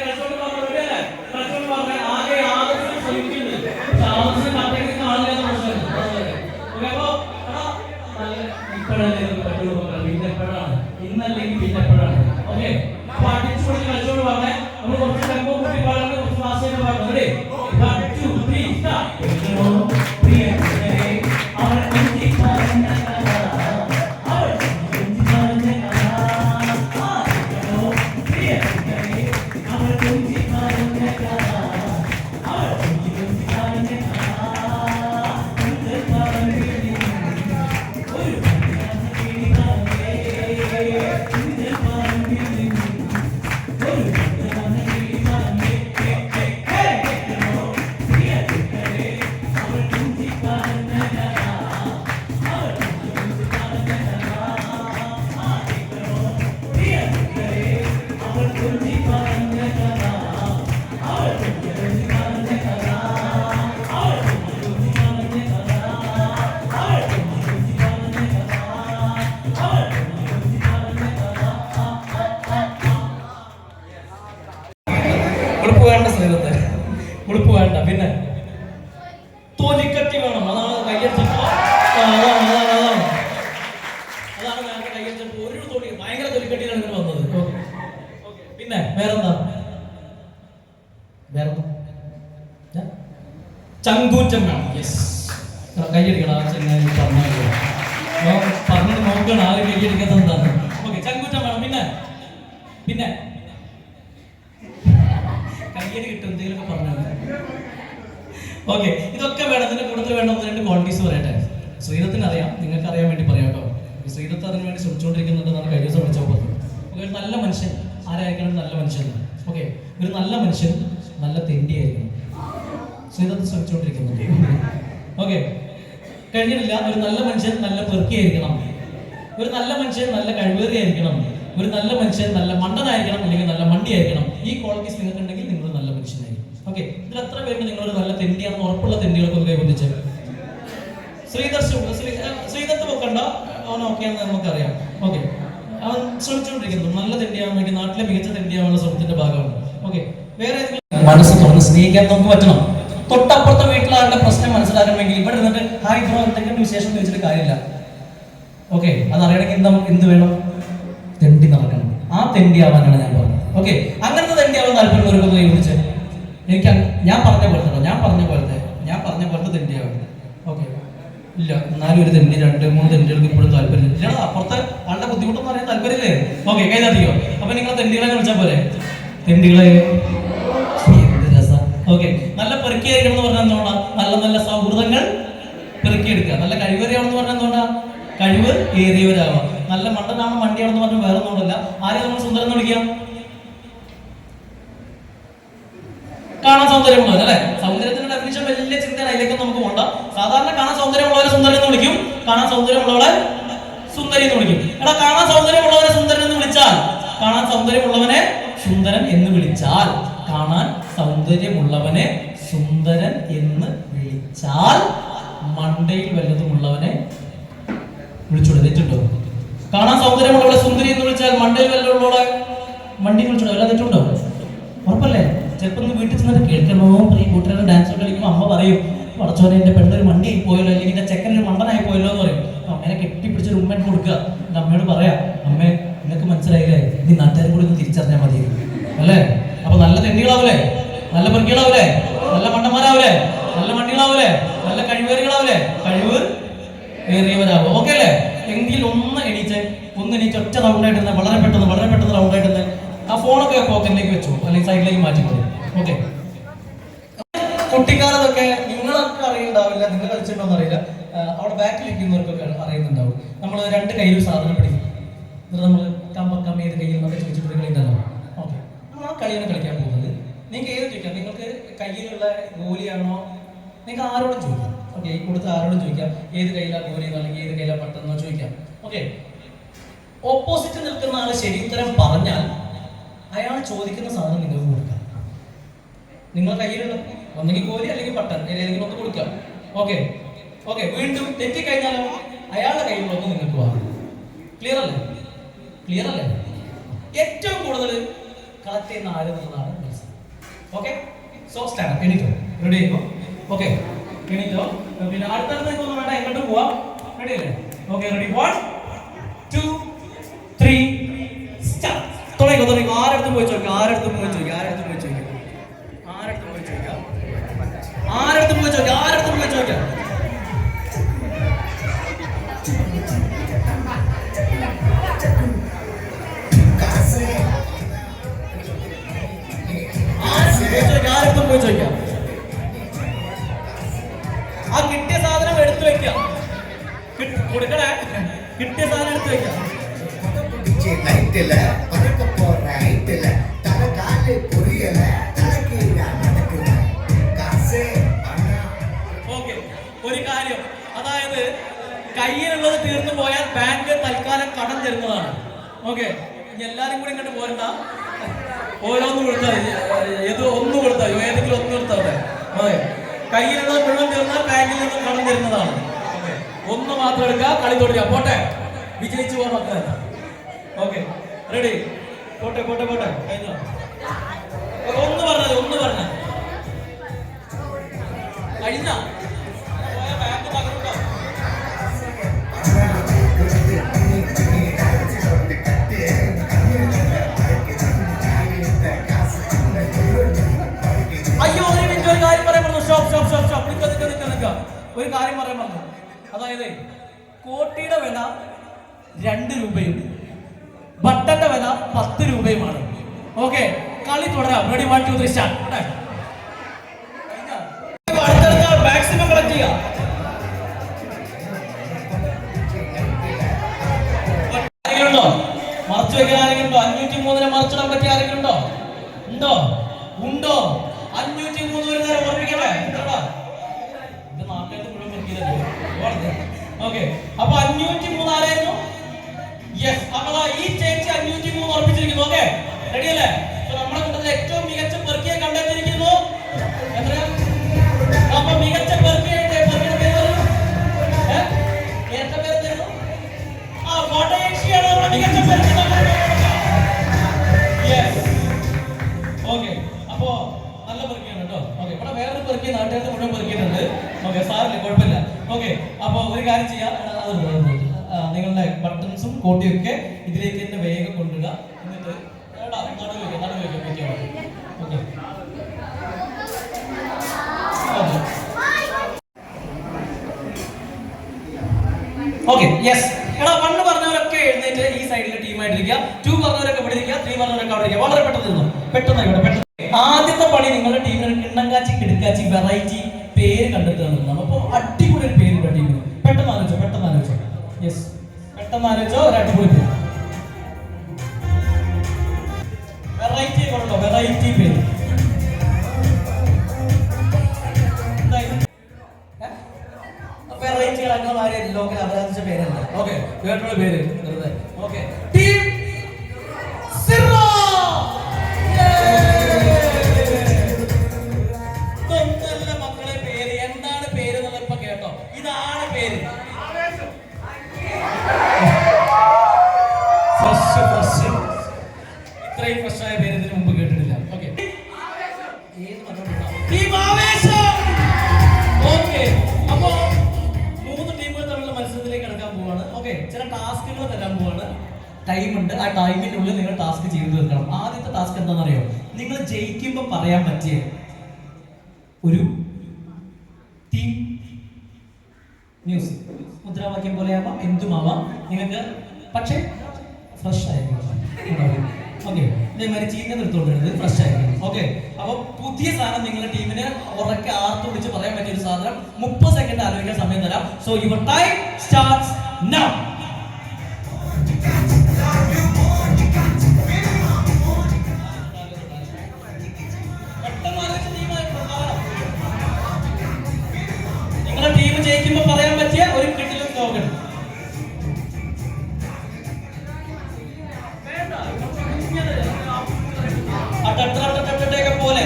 S2: കളിച്ചോണ്ട് പറഞ്ഞല്ലേ? കളിച്ചോണ്ട് പറഞ്ഞ ആകെ ആദർശം ശ്രമിക്കുന്നുണ്ട്. പക്ഷെ ആദർശം കട്ടയ്ക്ക് കാണില്ലാത്ത പ്രശ്നമുണ്ട്. ഓക്കെ, അപ്പൊ ഇപ്പോഴല്ലേ ഇതൊക്കെ പറ്റുള്ളൂ. പിന്നെ എപ്പോഴാണ്? ഇന്നല്ലെങ്കിൽ പിന്നെ എപ്പോഴാണ്? ഓക്കെ, അപ്പൊ അടിച്ചു പൊളിച്ച് കളിച്ചോണ്ട് പറഞ്ഞേ. നമ്മൾ കുറച്ച് ടെമ്പോ കൂട്ടി പാടുന്നത്, കുറച്ച് ഫാസ്റ്റ് ആയിട്ട് പാടണം. റെഡി? 1 2 3 സ്റ്റാർട്ട്. കേൾക്കണോ പ്രിയ കൂട്ടരെ, അവൾ കൊഞ്ചി പറഞ്ഞ കഥ, അവൾ കൊഞ്ചി കൊഞ്ചി പറഞ്ഞ കഥ. കേൾക്കണോ പ്രിയ കൂട്ടരെ, ഉടുപ്പ് വേണ്ട ശ്രീധത്തെ, ഉടുപ്പ് വേണ്ട. പിന്നെ തൊലിക്കട്ടി വേണം. അതാണ് കയ്യടിച്ചപ്പോ അതാണ് നേരത്തെ കയ്യടിച്ചപ്പോ ഒരു തൊലി ഭയങ്കര തൊലിക്കട്ടിയിലാണ് ഇങ്ങനെ വന്നത്. പിന്നെ വേറെന്താ? ചങ്കൂറ്റം വേണം. യെസ്, കയ്യടിക്കണം. ആ ചെങ്ങായി പറഞ്ഞിട്ട് നോക്കണം ആരും കയ്യടിക്കാത്ത എന്താണ്. ഓക്കെ, ചങ്കൂറ്റം വേണം. പിന്നെ കയ്യടി കിട്ടും എന്തെങ്കിലുമൊക്കെ പറഞ്ഞു. ഓക്കെ, ഇതൊക്കെ വേണം. ഇതിന്റെ കൂടുതൽ വേണ്ട ഒന്ന് രണ്ട് ക്വാളിറ്റീസ് പറയട്ടെ. ശ്രീധത്തിന് അറിയാം, നിങ്ങൾക്ക് അറിയാൻ വേണ്ടി പറയാം കേട്ടോ. ശ്രീധത്ത് അതിന് വേണ്ടി ശ്രമിച്ചുകൊണ്ടിരിക്കുന്നുണ്ടെന്നാണ് കഴിഞ്ഞ ദിവസം വിളിച്ചാൽ പറഞ്ഞത്. ഒരു നല്ല മനുഷ്യൻ ആരായിരിക്കണം? നല്ല മനുഷ്യൻ. ഓക്കെ, ഒരു നല്ല മനുഷ്യൻ നല്ല തെണ്ടിയായിരിക്കണം. ശ്രീധത്ത് ശ്രമിച്ചുകൊണ്ടിരിക്കുന്നുണ്ട്. ഓക്കെ, കഴിഞ്ഞിട്ടില്ല. ഒരു നല്ല മനുഷ്യൻ നല്ല പെറുക്കിയായിരിക്കണം. ഒരു നല്ല മനുഷ്യൻ നല്ല കഴിവേറിയായിരിക്കണം. ഒരു നല്ല മനുഷ്യൻ നല്ല മണ്ടനായിരിക്കണം, അല്ലെങ്കിൽ നല്ല മണ്ടിയായിരിക്കണം. ഈ ക്വാളിറ്റീസ് നിങ്ങൾക്ക് ഉണ്ടെങ്കിൽ നിങ്ങൾ നല്ല മനുഷ്യനായിരിക്കും. ഓക്കെ, ഇതിൽ എത്ര പേർക്ക് നിങ്ങളൊരു നല്ല തെണ്ടിയാണെന്ന് ഉറപ്പുള്ള തെണ്ടികളൊക്കെ ഒന്ന് കൈബന്ധിച്ച്? ശ്രീധത്ത് വെക്കണ്ട, അവൻ ഓക്കെ ആണെന്ന് നമുക്കറിയാം. ഓക്കെ, അവൻ ശ്രമിച്ചുകൊണ്ടിരിക്കുന്നു. നല്ല തെണ്ടിയാവാൻ വേണ്ടി, നാട്ടിലെ മികച്ച തെണ്ടിയാവാനുള്ള ശ്രമത്തിന്റെ ഭാഗമാണ്. ഓക്കെ, വേറെ മനസ്സ് തുറന്ന് സ്നേഹിക്കാൻ നമുക്ക് പറ്റണം. തൊട്ടപ്പുറത്തെ വീട്ടിലാരുടെ പ്രശ്നം മനസ്സിലാക്കണമെങ്കിൽ ഇവിടെ നിന്നിട്ട് ഹായ് ബ്രോ എന്തെങ്കിലും വിശേഷം ചോദിച്ചിട്ട് കാര്യമില്ല. ഓക്കെ, അതറിയണമെങ്കിൽ എന്ത് വേണം? തെണ്ടി നടക്കണം. ആ തെണ്ടിയാവാനാണ് ഞാൻ പറഞ്ഞത്. ഓക്കെ, അങ്ങനത്തെ തെണ്ടിയാവാൻ താല്പര്യമുള്ളവർക്കൊന്ന് ചോദിച്ചത് എനിക്ക് ഞാൻ പറഞ്ഞ പോലത്തെ തെണ്ടിയാവും. ഓക്കെ, ഇല്ല എന്നാലും ഒരു തെണ്ടി 2-3 തെണ്ടികൾക്ക് ഇപ്പോഴും താല്പര്യം ഇല്ല. അപ്പുറത്തെ ആളുടെ ബുദ്ധിമുട്ടൊന്നും അറിയാൻ താല്പര്യമില്ലേ? ഓക്കെ, കൈതാത്തിയോ? അപ്പൊ നിങ്ങൾ തെണ്ടികളെ വിളിച്ചാൽ പോരെ? തെണ്ടികളെ എന്ത് രസം. ഓക്കെ, നല്ല പെറുക്കിയായിരിക്കണം എന്ന് പറഞ്ഞാൽ എന്തുകൊണ്ടാ? നല്ല നല്ല സൗഹൃദങ്ങൾ പെറുക്കിയെടുക്കുക. നല്ല കഴിവേറിയാണെന്ന് പറഞ്ഞാൽ എന്തുകൊണ്ടാ? കഴിവ് ഏറിയവരാവാം. നല്ല മണ്ടനാണ് മണ്ടിയാണെന്ന് പറഞ്ഞാൽ വേറെ ഒന്നുമില്ല. ആരെയും നമ്മൾ സുന്ദരം എന്ന് വിളിക്കാം? കാണാൻ സൗന്ദര്യമുള്ളവർ അല്ലെ? സൗന്ദര്യത്തിന്റെ ഡെഫിനിഷൻ വലിയ ചിന്തയാണ്, അതിലേക്ക് നമുക്ക് പോകണ്ട. സാധാരണ കാണാൻ സൗന്ദര്യമുള്ളവരെ സുന്ദരൻ എന്ന് വിളിക്കും, കാണാൻ സൗന്ദര്യമുള്ളവളെ സുന്ദരി എന്ന് വിളിക്കും. എടാ, കാണാൻ സൗന്ദര്യമുള്ളവരെ സുന്ദരൻ എന്ന് വിളിച്ചാൽ, കാണാൻ സൗന്ദര്യമുള്ളവനെ സുന്ദരൻ എന്ന് വിളിച്ചാൽ, കാണാൻ സൗന്ദര്യമുള്ളവനെ സുന്ദരൻ എന്ന് വിളിച്ചാൽ മണ്ടയിൽ വല്ലതുമുള്ളവനെ വിളിച്ചൂടെ? തെറ്റുണ്ടോ? കാണാൻ സൗന്ദര്യമുള്ളവളെ സുന്ദരി എന്ന് വിളിച്ചാൽ മണ്ടയിൽ വല്ലതുള്ളവളെ മണ്ടി വിളിച്ചൂടെ? വല്ല തെറ്റുണ്ടോ? ഉറപ്പല്ലേ? ചിലപ്പോൾ വീട്ടിൽ ചെന്നിട്ട് കേൾക്കണോ ഈ കൂട്ടുകാരുടെ ഡാൻസ് കളിക്കുമ്പോൾ അമ്മ പറയും, പടച്ചോനെ എന്റെ പെണ്ണൊരു മണ്ടിയായി പോയല്ലോ, അല്ലെങ്കിൽ എന്റെ ചെക്കനൊരു മണ്ടനായി പോയല്ലോ എന്ന് പറയും. അമ്മേനെ കെട്ടിപ്പിടിച്ചൊരു ഉമ്മേനെ കൊടുക്കുക. എന്റെ അമ്മയോട് പറയാ, അമ്മേ നിങ്ങൾക്ക് മനസ്സിലായില്ലേ, നീ നാട്ടുകാരും കൂടി ഒന്ന് തിരിച്ചറിഞ്ഞാൽ മതി അല്ലേ? അപ്പൊ നല്ല തെണ്ടികളാവൂലേ? നല്ല പെറുക്കികളാവൂലേ? നല്ല മണ്ടന്മാരാവൂലേ? നല്ല മണ്ടികളാവൂലേ? നല്ല കഴിവേറികളാവൂലേ? കഴിവ് ഏറിയവരാവും. ഓക്കെ അല്ലേ? എങ്കിൽ ഒന്ന് എണീച്ച് ഒറ്റ റൗണ്ടായിട്ട് വളരെ പെട്ടെന്ന് റൗണ്ടായിട്ട് ആ ഫോണൊക്കെ പോക്കറ്റിലേക്ക് വെച്ചു, അല്ലെങ്കിൽ സൈഡിലേക്ക് മാറ്റിക്കോ. ഓക്കെ, കുട്ടിക്കാലത്തൊക്കെ നിങ്ങളൊക്കെ അറിയുന്നുണ്ടാവില്ല, നിങ്ങൾ കളിച്ചിട്ടുണ്ടോന്ന് അറിയില്ല. അവിടെ ബാക്കിൽ ഇരിക്കുന്നവർക്കൊക്കെ അറിയുന്നുണ്ടാവും. നമ്മൾ 2 കയ്യിൽ സാധനം പിടിക്കും, എന്നിട്ട് നമ്മൾ കമ്മേത് കയ്യിൽ നിന്നൊക്കെ ചോദിച്ചിട്ട് കളിയുണ്ടല്ലോ. ഓക്കെ, നമ്മൾ ആ കളിയാണ് കളിക്കാൻ പോകുന്നത്. നിങ്ങൾക്ക് ഏത് ചോദിക്കാം? നിങ്ങൾക്ക് കയ്യിലുള്ള ഗോലിയാണോ? നിങ്ങൾക്ക് ആരോടും ചോദിക്കാം. ഓക്കെ, ഈ കൊടുത്ത് ആരോടും ചോദിക്കാം, ഏത് കയ്യിലാണ് ഗോലിയെന്നോ അല്ലെങ്കിൽ ഏത് കയ്യിലാണ് പട്ടെന്നോ ചോദിക്കാം. ഓക്കെ, ഓപ്പോസിറ്റ് നിൽക്കുന്ന ആള് ശരി ഉത്തരം പറഞ്ഞാൽ അയാൾ ചോദിക്കുന്ന സാധനം നിങ്ങൾക്ക് കൊടുക്കാം. നിങ്ങളുടെ കയ്യിലുള്ള ഒന്നെങ്കിൽ കോരി അല്ലെങ്കിൽ പട്ടൻ, ഏതെങ്കിലും ഒന്ന് കൊടുക്കാം. ഓക്കെ, വീണ്ടും തെറ്റിക്കഴിഞ്ഞാലോ അയാളുടെ കയ്യിലുള്ള ഒന്ന് നിങ്ങൾക്ക് വാങ്ങും. ക്ലിയർ അല്ലേ? ഏറ്റവും കൂടുതൽ കളക്ട് ചെയ്യുന്ന ആര് എന്നുള്ളതാണ് മനസ്സിലാക്കുക. ഓക്കെ, സോ സ്റ്റാൻഡ് എണീറ്റോ? റെഡി ആയിക്കോ? ഓക്കെ, എണീറ്റോ? പിന്നെ അടുത്തടുത്തേക്കൊന്നും വേണ്ട, എങ്ങോട്ട് പോവാം? റെഡി അല്ലേ? Okay, ready? 1 2 3 സ്റ്റാർട്ട്. തുടങ്ങിക്കോ. ആരടുത്തും പോയി ചോദിക്കാം. ആ കിട്ടിയ സാധനം എടുത്തു വെക്കാം. കൊടുക്കണേ, കിട്ടിയ സാധനം എടുത്തു വെക്കാം. ഒരു കാര്യം, അതായത് കയ്യിലുള്ളത് തീർന്നു പോയാൽ ബാങ്ക് തൽക്കാലം കടം തരുന്നതാണ്. ഓക്കെ, ഇനി എല്ലാരും കൂടി ഇങ്ങോട്ട് പോരണ്ട, ഓരോന്ന് കൊടുത്താൽ ഒന്ന് കൊടുത്താൽ ഏതെങ്കിലും ഒന്ന് കൊടുത്താൽ. ഓക്കെ, കയ്യിലുള്ളത് മുഴുവൻ തീർന്നാൽ ബാങ്കിൽ നിന്ന് കടം തരുന്നതാണ്. ഓക്കെ, ഒന്ന് മാത്രം എടുക്കുക, കളി തുടരുക. പോട്ടെ, വിജയിച്ചു പോകാൻ മക്കളെ. Okay, ready? പോട്ടെ, കഴിഞ്ഞോ? ഒന്ന് പറഞ്ഞത് ഒരു കാര്യം പറയാൻ പറഞ്ഞു. അതായത് കോട്ടിയുടെ വില 2 രൂപയും ബട്ടന്റെ വില 10 രൂപയുമാണ്. ഓക്കെ, കളി തുടരാം. Ready, 1 2 3 start. മാക്സിമം കളക്ട് ചെയ്യാം. ആരെങ്കിലുണ്ടോ മറച്ചു വെക്കാൻ? ആരെങ്കിലുണ്ടോ 503 മറച്ചിടാൻ പറ്റിയ ആരെങ്കിലുണ്ടോ? ഉണ്ടോ? 503 ഒരു നേരം ഓർമ്മിക്കട്ടെ. ഇത് നാട്ടിൽ മുഴുവൻ പറ്റിയതല്ലേ. ഓക്കെ, അപ്പൊ 503 ആരായിരുന്നു? യെസ്, അപ്പോൾ ഈ ചേച്ചി 503 ഉറപ്പിച്ചിരിക്കുന്നു. ഓക്കെ, റെഡി അല്ലേ? നമ്മുടെ കൂട്ടത്തിൽ ഏറ്റവും മികച്ച പെർക്കിയെ കണ്ടെത്തിയിരിക്കുന്നു. എത്രയാ? അപ്പൊ മികച്ച പെർക്കിയുടെ പേര് ഏറ്റ പേര് തരുന്നു. ആ കോട്ടയക്ഷിയാണ് നമ്മുടെ മികച്ച പെർക്കി. ഓക്കെ, അപ്പോ നല്ല പെർക്കിയാണ് കേട്ടോ. ഓക്കെ, ഇവിടെ വേറൊരു പെർക്കി നാട്ടുകാർക്ക് മുഴുവൻ പെർക്കിയിട്ടുണ്ട്. ഓക്കെ, സാറില്ല, കുഴപ്പമില്ല. ഓക്കെ, അപ്പൊ ഒരു കാര്യം ചെയ്യാം. നിങ്ങളുടെ ബട്ടൺസും കോട്ടിയും ഒക്കെ ഇതിലേക്ക് തന്നെ വേഗം കൊണ്ടുവരിക. എന്നിട്ട് ഓക്കെ, യെസ്. എടാ 1 പറഞ്ഞവരൊക്കെ എഴുന്നേറ്റ് ഈ സൈഡിലെ ടീമായിട്ടിരിക്കുക. 2 പറഞ്ഞവരൊക്കെ ഇവിടെ ഇരിക്കുക. 3 പറഞ്ഞവരൊക്കെ അവിടെ ഇരിക്കുക. വളരെ പെട്ടെന്ന് നിന്നു. പെട്ടെന്ന്. ആദ്യത്തെ പണി നിങ്ങളുടെ ടീമിന് കിണ്ണങ്കാച്ചി, കിടുക്കാച്ചി, വെറൈറ്റി പേര് കണ്ടെത്തുക എന്നുള്ളതാണ്. അപ്പൊ അടിപൊളി ഒരു പേര് ടീമിന്. പെട്ടെന്ന് ആലോചിച്ചോ. യെസ്, പെട്ടെന്ന് ആലോചിച്ചോ. ഒരു അടിപൊളി പേര്, വെറൈറ്റി കൊണ്ടോ, വെറൈറ്റി പേര്. വെറൈറ്റി അടങ്ങുന്ന കാര്യം ലോക്കൽ അവരാധിച്ച പേരല്ല. ഓക്കെ, വേറൊരു പേര്. Okay, team Syro. ഇതൊന്നല്ല മക്കളെ പേര്. എന്താണ് പേര് എന്നുള്ളത് ഇപ്പൊ കേട്ടോ. ഇതാണ് പേര്. ഇത്രയും ഫ്രഷായ പേര് ഇതിനു മുമ്പ് കേട്ടിട്ടില്ല. ഓക്കെ, അപ്പോ 3 ടീമുകൾ തമ്മിലുള്ള മത്സരത്തിലേക്ക് കടക്കാൻ പോവാണ്. ഓക്കെ, ചില ടാസ്കുകൾ തരാൻ പോവാണ്. ടൈം ഉണ്ട്. ആ ടൈമിനുള്ളിൽ നിങ്ങൾ ടാസ്ക് ചെയ്തു തീർക്കണം. ആദ്യത്തെ ടാസ്ക് എന്താണെന്നറിയോ? നിങ്ങൾ ജയിക്കുമ്പോൾ പറയാൻ പറ്റിയ ഒരു ടീം മ്യൂസിക്, മുദ്രാവാക്യം പോലെയാവാം, എന്തുമാവാം നിങ്ങൾക്ക്. പക്ഷേ ഫ്രഷ് ആയിരിക്കും. ഓക്കെ, ഇതേമാതിരി ചീഞ്ഞ നിർത്തോണ്ടത് ഫ്രഷ് ആയിരിക്കും. ഓക്കെ, അപ്പൊ പുതിയ സാധനം നിങ്ങളുടെ ടീമിന് ഉറക്കെ ആർത്ത് വിളിച്ച് പറയാൻ പറ്റിയ ഒരു സാധനം 30 സെക്കൻഡ് ആലോചിക്കാൻ സമയം തരാം. So your time starts now. നിങ്ങളുടെ ടീം ജയിക്കുമ്പോൾ പറയാൻ പറ്റിയ ഒരു കിട്ടിലും സ്ലോഗൻ. പോലെ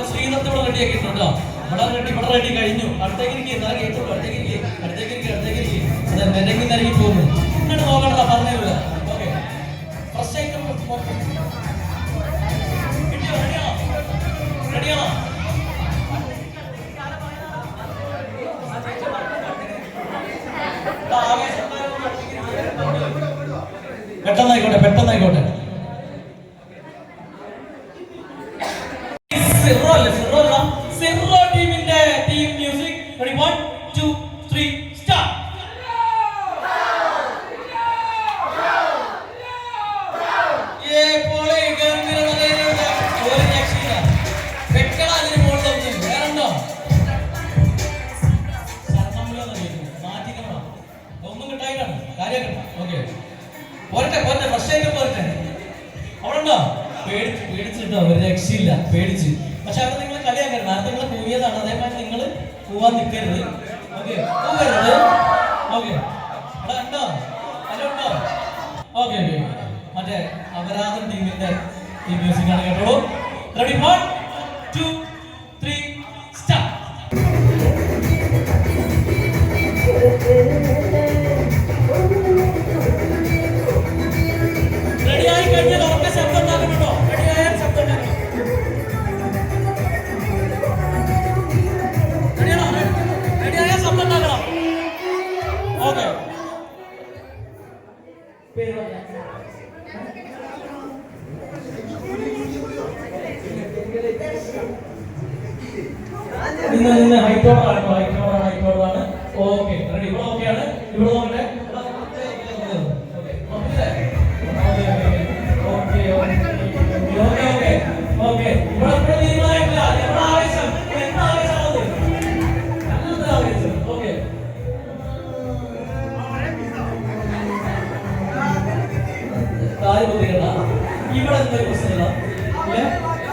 S2: ശ്രീനത്തോടെ റെഡിയാക്കിയിട്ടുണ്ടോ? ഇവിടെ റെഡി കഴിഞ്ഞു. അടുത്തേക്ക് അതെ, നിരങ്ങി നിരങ്ങി പോകുന്നു. ഇങ്ങോട്ട് നോക്കണ്ട, പറഞ്ഞില്ല. ഓക്കെ, ഫസ്റ്റ് ഐറ്റം റെഡിയാണോ? പെട്ടെന്നായിക്കോട്ടെ. സിറോ ടീമിന്റെ ടീം മ്യൂസിക്. Ready, 1 2 3 start. ഒന്നും കിട്ടായിട്ടാണ് കാര്യം. ഓക്കെ, പോരട്ടെ. അവിടെ ഉണ്ടോ? പേടിച്ചിട്ടോ, ഒരു രക്ഷയില്ല, പേടിച്ച്. പക്ഷെ അവിടെ നിങ്ങൾ കളിയാക്കരുത്. നേരത്തെ നിങ്ങൾ പോയതാണ്, അതേമാതിരി നിങ്ങൾ പോവാൻ നിൽക്കരുത്. ഓക്കെ, പോകരുത്. ഓക്കെ, അവിടെ ഉണ്ടോ? അതിലുണ്ടോ? ഓക്കെ, മറ്റേ അപരാധം ടീമിന്റെ ടീം മ്യൂസിക് ആണ്. കേട്ടോളൂ. Ready, 1 2 3 start. റെഡിയായി കഴിഞ്ഞാൽ ഉറക്കെ ശബ്ദം ഉണ്ടാക്കണോ? റെഡിയായാൽ ശബ്ദം ഉണ്ടാക്കണം. റെഡിയായാൽ ശബ്ദം ഉണ്ടാക്കണം. ഓക്കെ, ഹൈറ്റോറാണ്.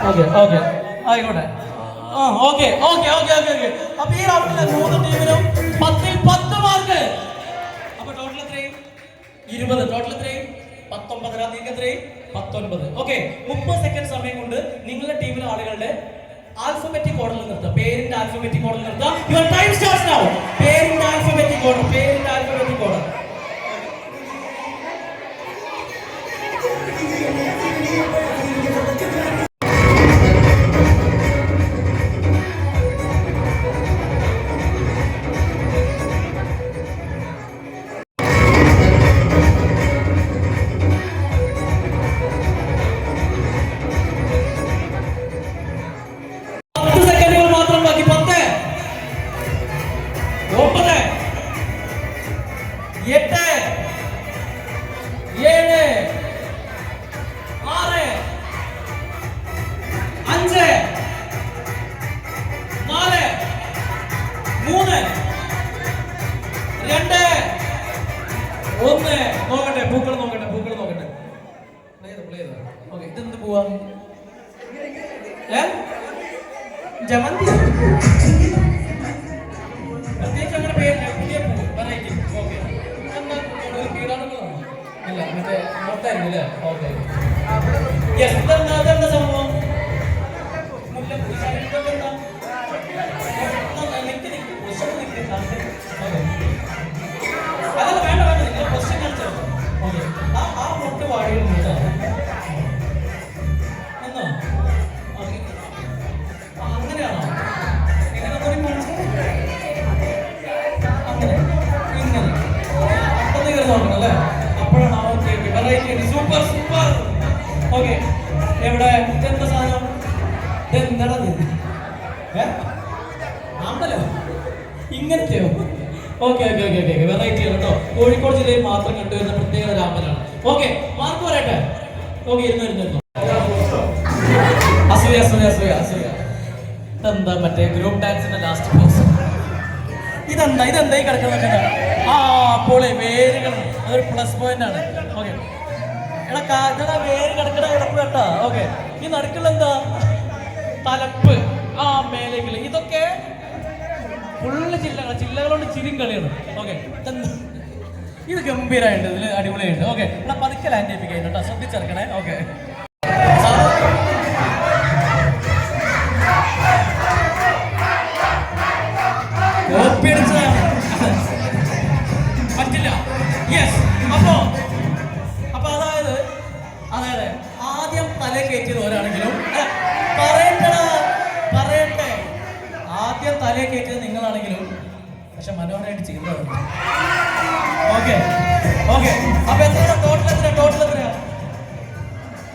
S2: ഓക്കെ ഓക്കെ ആയിക്കോട്ടെ. ആ okay okay okay okay okay. അപ്പൊ ഈ റൗണ്ടിലെ 3 ടീമിനും 10ൽ 10 മാർക്ക്. അപ്പൊ ടോട്ടൽ എത്രയും 20. ടോട്ടൽ എത്രയും 19. നിങ്ങൾക്ക് എത്രയും 19. ഓക്കെ. 30 സെക്കൻഡ് സമയം കൊണ്ട് നിങ്ങളുടെ ടീമിലെ ആളുകളുടെ ആൽഫബറ്റിക് ഓർഡറിൽ നിർത്തുക. പേരിന്റെ ആൽഫബറ്റിക് ഓർഡറിൽ നിർത്തുക. Your time starts now. പേരിന്റെ ആൽഫബറ്റിക് ഓർഡർ. പേരിന്റെ ആൽഫബറ്റിക് ഓർഡർ. നോക്കട്ടെ പൂക്കൾ നോക്കട്ടെ പൂക്കൾ നോക്കട്ടെ. ഇതെന്ത് പോവാ? ജമന്തി. പ്രത്യേകിച്ച് അങ്ങനെ പേരില്ല. പുതിയ പൂ വെറൈറ്റി. ഓക്കെ. കീടാണുകളാണോ? അല്ല മറ്റേ മൊത്തായിരുന്നു അല്ലേ? ഓക്കെ. ഇതെന്താ സംഭവം? മുല്ലപ്പൂ. ഇതെന്താ? അതല്ല വേണ്ട വേണ്ട നിങ്ങൾ ക്വസ്റ്റ്യൻ കളിച്ചോ. ഓക്കെ. ആ മുട്ട് വാടിയിരുന്നോ എന്നോ? ഓക്കെ. അങ്ങനെയാണോ? എങ്ങനെ കൂടി കാണിച്ചത്? അങ്ങനെ ഇങ്ങനെ അപ്പത്തെ കയറി നോക്കണം അല്ലേ? അപ്പോഴാണ് okay variety. Super super. Okay. എവിടെ ഇതെന്താ സാധനം? ഇതെന്താ ആമ്പലോ? ഇങ്ങനത്തെയോ? Okay okay okay okay. Variety ആണ് കേട്ടോ. കോഴിക്കോട് ജില്ലയിൽ മാത്രം കണ്ടുവരുന്ന പ്രത്യേക ഒരു ആമ്പലാണ്. ഓക്കെ. മാർക്ക് പറയട്ടെ. ഓക്കെ. ഇരുന്നു. അസൂയ അസൂയ അസൂയ അസൂയ. ഇതെന്താ മറ്റേ ഗ്രൂപ്പ് ഡാൻസിന്റെ ലാസ്റ്റ് പോസ്? ഇതെന്താ ഈ കിടക്കുന്നൊക്കെ? ആ പോളെ വേരുകൾ. അതൊരു പ്ലസ് പോയിന്റ് ആണ്. ഓക്കെ. എടാ വേര് കിടക്കണ കിടപ്പ് കേട്ടാ. ഓക്കെ. ഈ നടുക്കുള്ള എന്താ? തലപ്പ്. ആ മേലേക്കില്ല. ഇതൊക്കെ ഫുള്ള് ചില്ലകളുണ്ട്. ചിരിയും കളിയാണ്. ഓക്കെ. ഇത് ഗംഭീരമായിട്ട് ഇതിൽ അടിപൊളിയായിട്ട്. ഓക്കെ. എന്നാ പതുക്കെ ലാൻഡ് ചെയ്യിപ്പിക്കാൻ കേട്ടോ. ശ്രദ്ധിച്ചെടുക്കണേ. ഓക്കെ. പറ്റില്ല. യെസ്. അപ്പൊ അതായത് ആദ്യം തല കയറ്റിയത് ഒരാണെങ്കിലും പറയട്ടെ ആദ്യം തലയെ കയറ്റിയത് നിങ്ങളാണെങ്കിലും പക്ഷെ മനോഹരമായിട്ട് ചെയ്യുന്നത്. Okay okay. അപ്പൊ എത്ര ടോട്ടൽ എത്രയാ?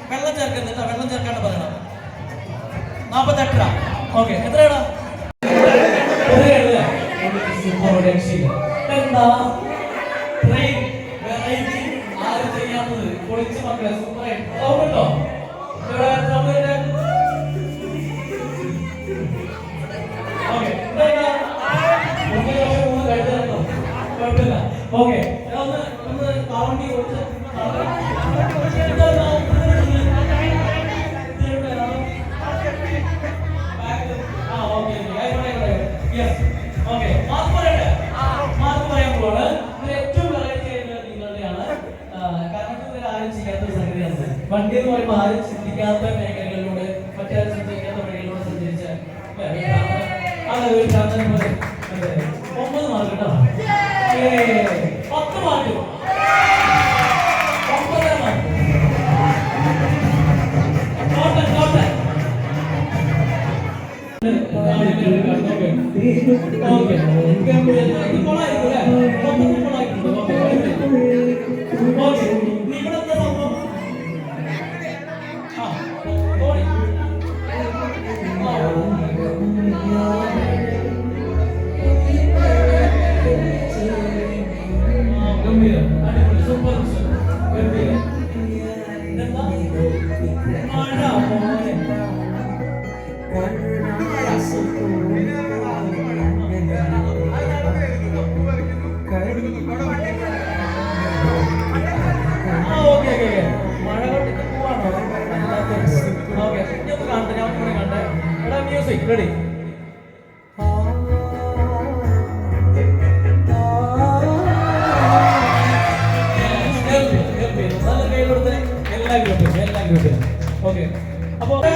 S2: വെള്ളം ചേർക്കുന്നത് വെള്ളം ചേർക്കാണ്ട് പറയണം. 48. ഓക്കെ. എത്രയാടാ? എന്താ ട്രെയിൻ വെറൈറ്റി ആരും ചെയ്യാത്തത്? പൊളിച്ച് മക്കളെ സൂപ്പറായിട്ട് കേട്ടോ. ഓക്കെ. ഒന്ന് കാവണ്ടി കൊടുത്ത് മാർക്ക് പറയാൻ പോവാണ്. ഏറ്റവും വെറൈറ്റി ആയിട്ടുള്ളത് നിങ്ങളുടെയാണ്. കാരണം ഇതുവരെ ആരും ചെയ്യാത്ത ഒരു സംഗതിയാണ്. വണ്ടി എന്ന് പറയുമ്പോൾ ആരും ചിന്തിക്കാത്ത മേഖലകളിലൂടെ മറ്റാരും ചിന്തിക്കാത്ത വഴികളിലൂടെ സഞ്ചരിച്ച ഒരു പ്രാർത്ഥന പോലെ 9 മാർക്ക് കേട്ടോ. 10 മാർക്ക്. 9 മാർക്ക്. Total okay. ഇവിടത്തെ സംഭവം സൂപ്പർ മഴ കൊണ്ടിട്ട് പോവാണോ? ഓക്കെ. sing. Ready? Okay. അപ്പോൾ 9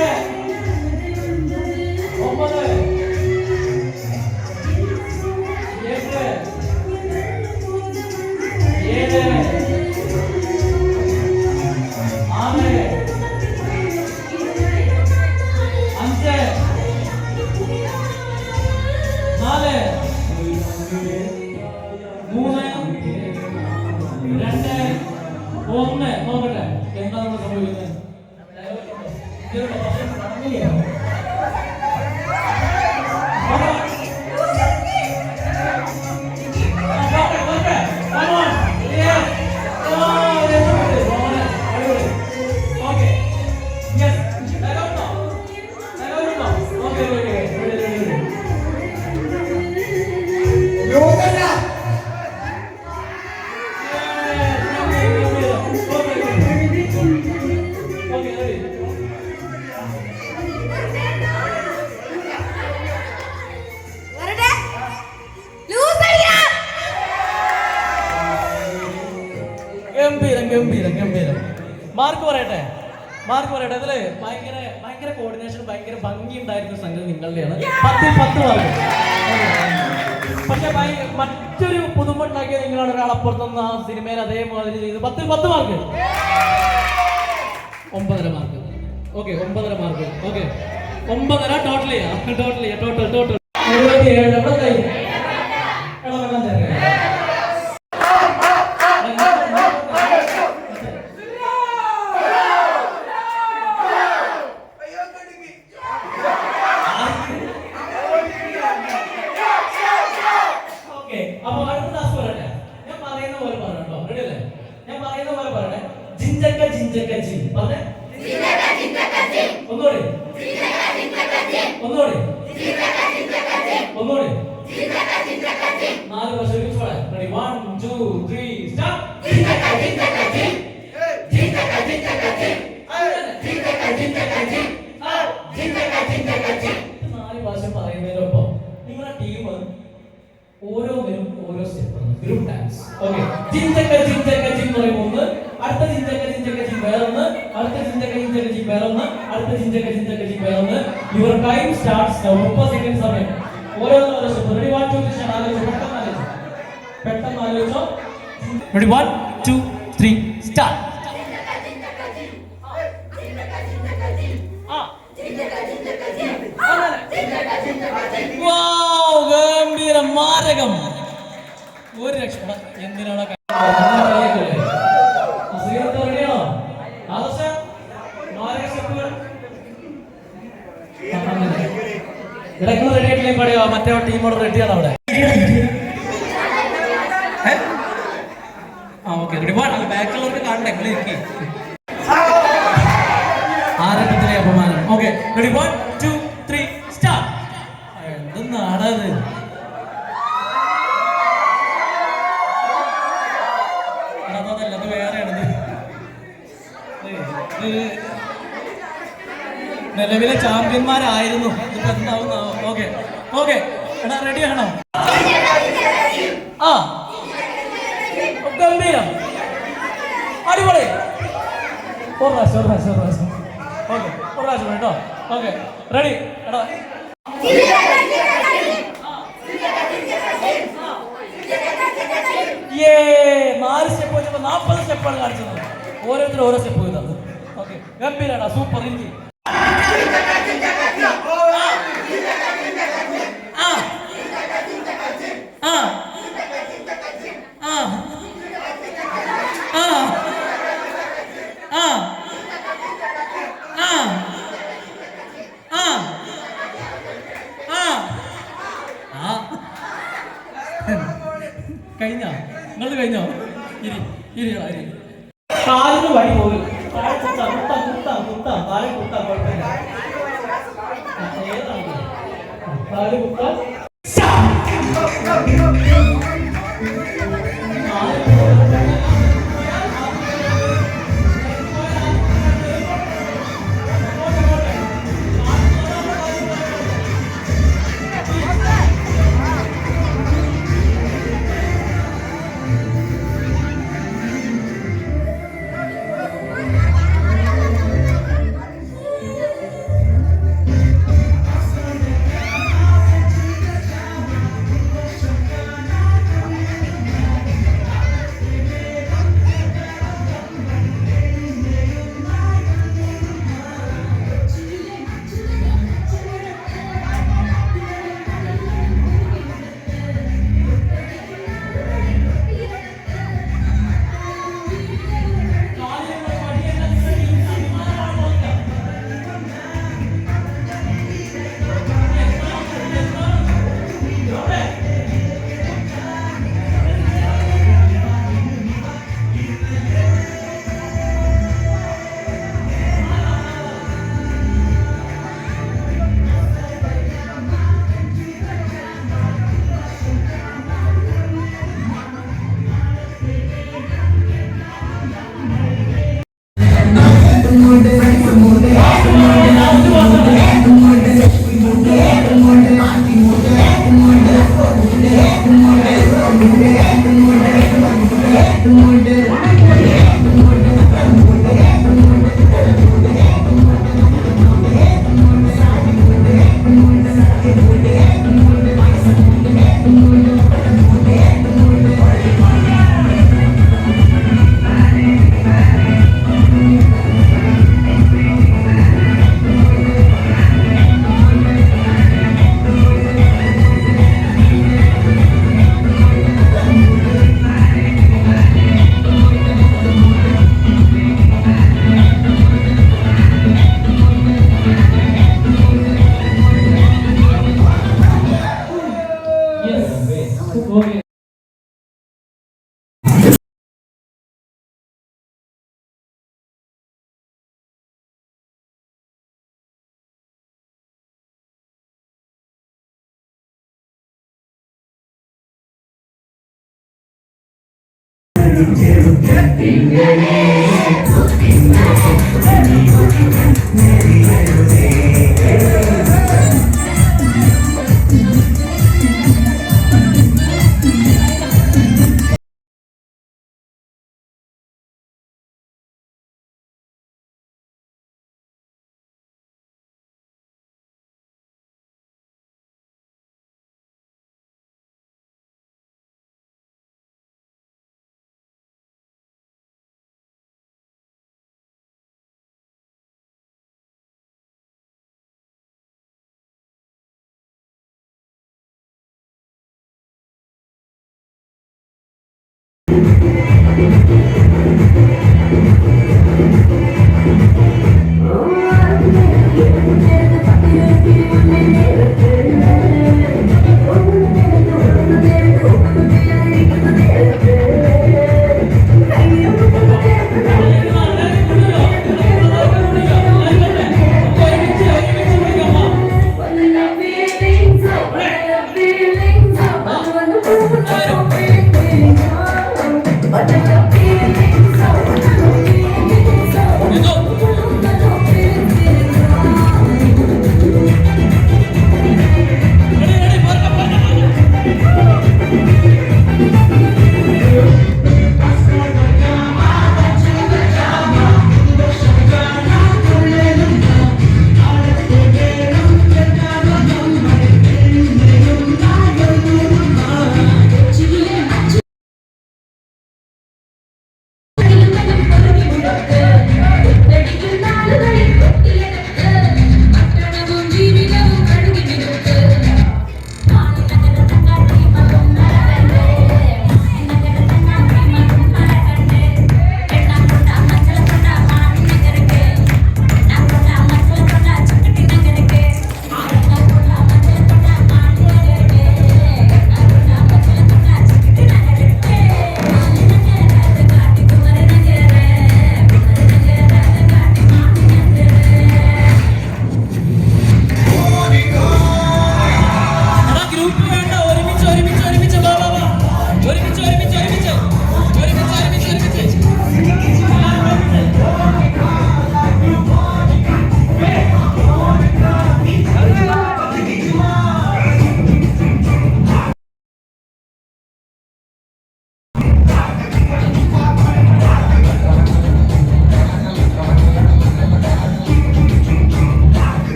S2: 7 നോക്കട്ടെ എന്താണ് സംഭവിക്കുന്നത്. ഗംഭീരം. മാർക്ക് പറയട്ടെ. ഇതില് ഭയങ്കര കോർഡിനേഷൻ, ഭയങ്കര ഭംഗി ഉണ്ടായിരുന്ന സംഗതി നിങ്ങളുടെയാണ്. 10 മാർക്ക്. പക്ഷെ മറ്റൊരു പുതുമ ഉണ്ടാക്കിയ നിങ്ങളാണ് ഒരാളപ്പുറത്തുനിന്ന് ആ സിനിമയിൽ അതേമാതിരി ചെയ്ത് 10 mark. 9.5 mark. Okay, 9.5 mark. Okay, 9.5 total 77. അപ്പൊ അടുത്ത ടാസ്ക് പറയട്ടെ. ഞാൻ പറയുന്ന പോലെ പറഞ്ഞോ. റെഡി അല്ലേ? ഞാൻ പറയുന്ന പോലെ പറയട്ടെ. ജിഞ്ചക്ക ജിൻ പറഞ്ഞേ. ഒന്നുകൂടി. നാല് വർഷം ഒരുമിച്ച് പറയാം. റെഡി? 1 2 3 സ്റ്റാർട്ട്. നാല് പ്രാവശ്യം പറയുന്നതിനൊപ്പം നിങ്ങളുടെ ടീം ഓരോന്നിനും ഓരോ സ്റ്റെപ്പ്, ഗ്രൂപ്പ് ഡാൻസ്. ഓക്കെ, ജിഞ്ചക്ക ജിൻ പറയുമ്പോൾ ഒന്ന്, അടുത്ത ജിഞ്ചക്ക ജിൻ വേറൊന്ന്, അടുത്ത ജിഞ്ചക്ക ജിൻ വേറൊന്ന്, അടുത്ത ജിഞ്ചക്ക ജിൻ വേറൊന്ന്. Your time starts now. 30 second സമയം. ഓരോന്നും ഓരോ സ്റ്റെപ്പ്. റെഡി? 1 2 3 പെട്ടെന്ന് ആലോചിച്ചോ. റെഡി? 1 2 3 സ്റ്റാർട്ട്. ഗംഭീരം, മാരകം. ഒരു രക്ഷ. എന്തിനാണ് റെഡിയാണോ? ആദർശം മാരക സ്റ്റെപ്പുകൾ ഇടയ്ക്ക് റെഡി ആയിട്ടില്ലേ പടയോ? മറ്റേ ടീമോട് റെഡിയാണ് അവിടെ. Okay, ready? ബാക്കിയുള്ളവർക്ക് കാണണ്ടേ? ആരംഭത്തിലെ അപമാനം. Okay, ready? 1 2 3 സ്റ്റാർട്ട്. എന്തെന്നാണത്? അതല്ല, അത് വേറെയാണത്. നിലവിലെ ചാമ്പ്യന്മാരായിരുന്നു. ഇതിപ്പോ എന്താവുന്നാവോ? ഓക്കെ, എടാ റെഡിയാണോ? ഗംഭീരം, അടിപൊളി. ഒരു പ്രാവശ്യം. ഓക്കെ, ഒരു പ്രാവശ്യം കേട്ടോ. Okay, ready? എടാ 4 സ്റ്റെപ്പ് വെച്ചപ്പോ 40 സ്റ്റെപ്പാണ് കാണിച്ചത്. ഓരോരുത്തരും ഓരോ സ്റ്റെപ്പ് ചെയ്തത്. ഓക്കെ, ഗംഭീരാണ്, സൂപ്പർ. എനിക്ക് കഴിഞ്ഞോ? കാലിന് വഴി പോയി. കുത്താം കാല് കുത്താം, കുഴപ്പമില്ല. കാല് കുത്താം.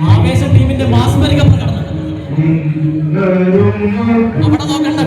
S2: ആവേശ ടീമിന്റെ മാസ്മരിക പ്രകടനം അവിടെ നോക്കണ്ട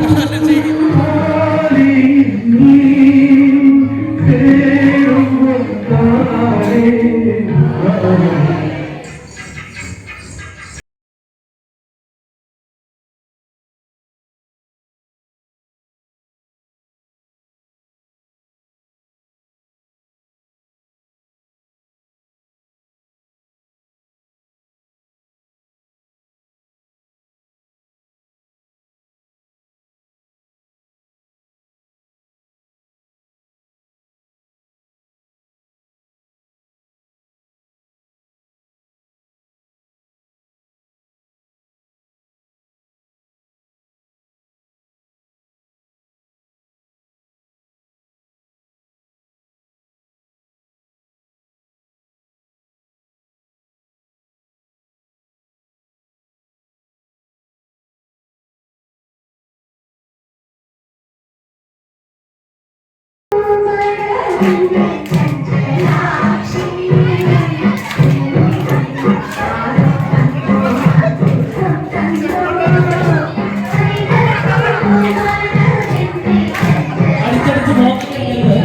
S2: അടിച്ചടിച്ച് നോക്കിക്കഴിഞ്ഞത്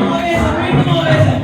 S2: ആവേശം, വീണ്ടും ആവേശം.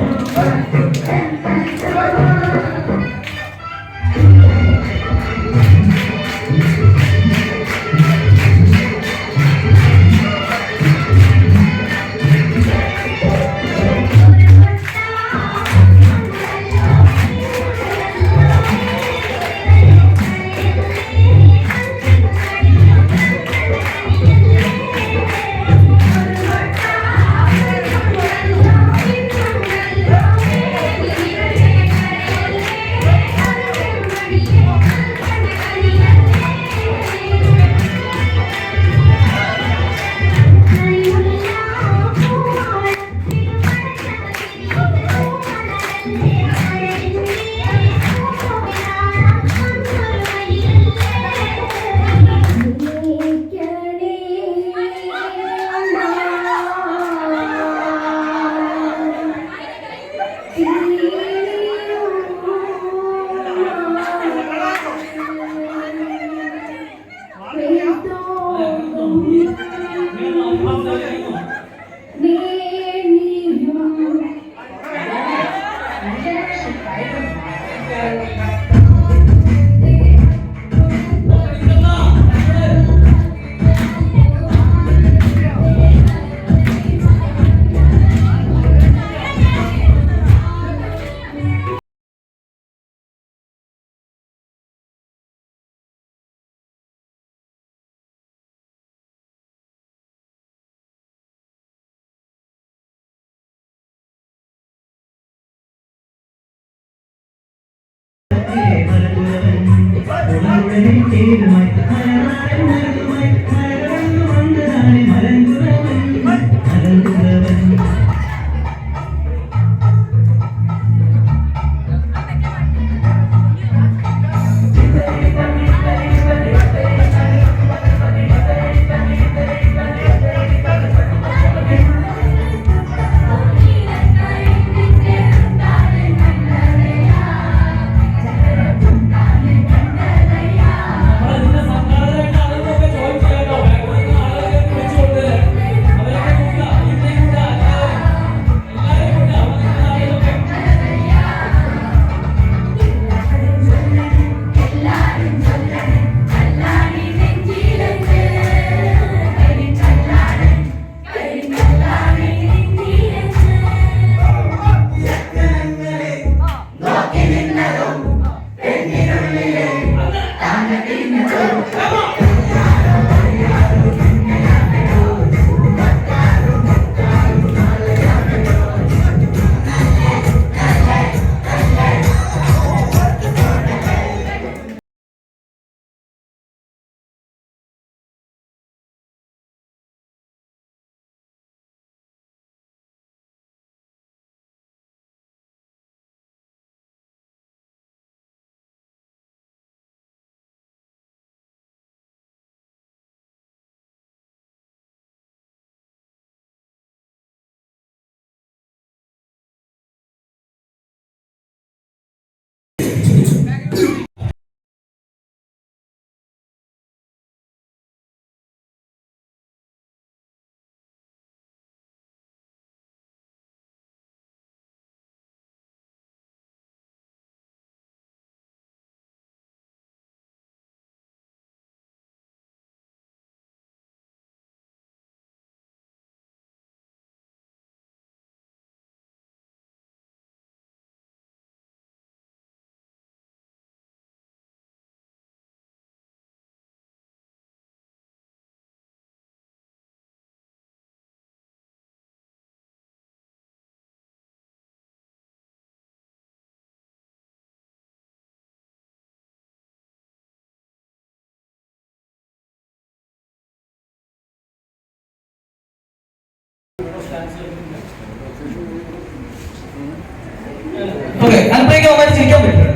S3: ഓക്കെ, അല്പേക്ക് നന്നായിട്ട് ചിരിക്കാൻ പറ്റും.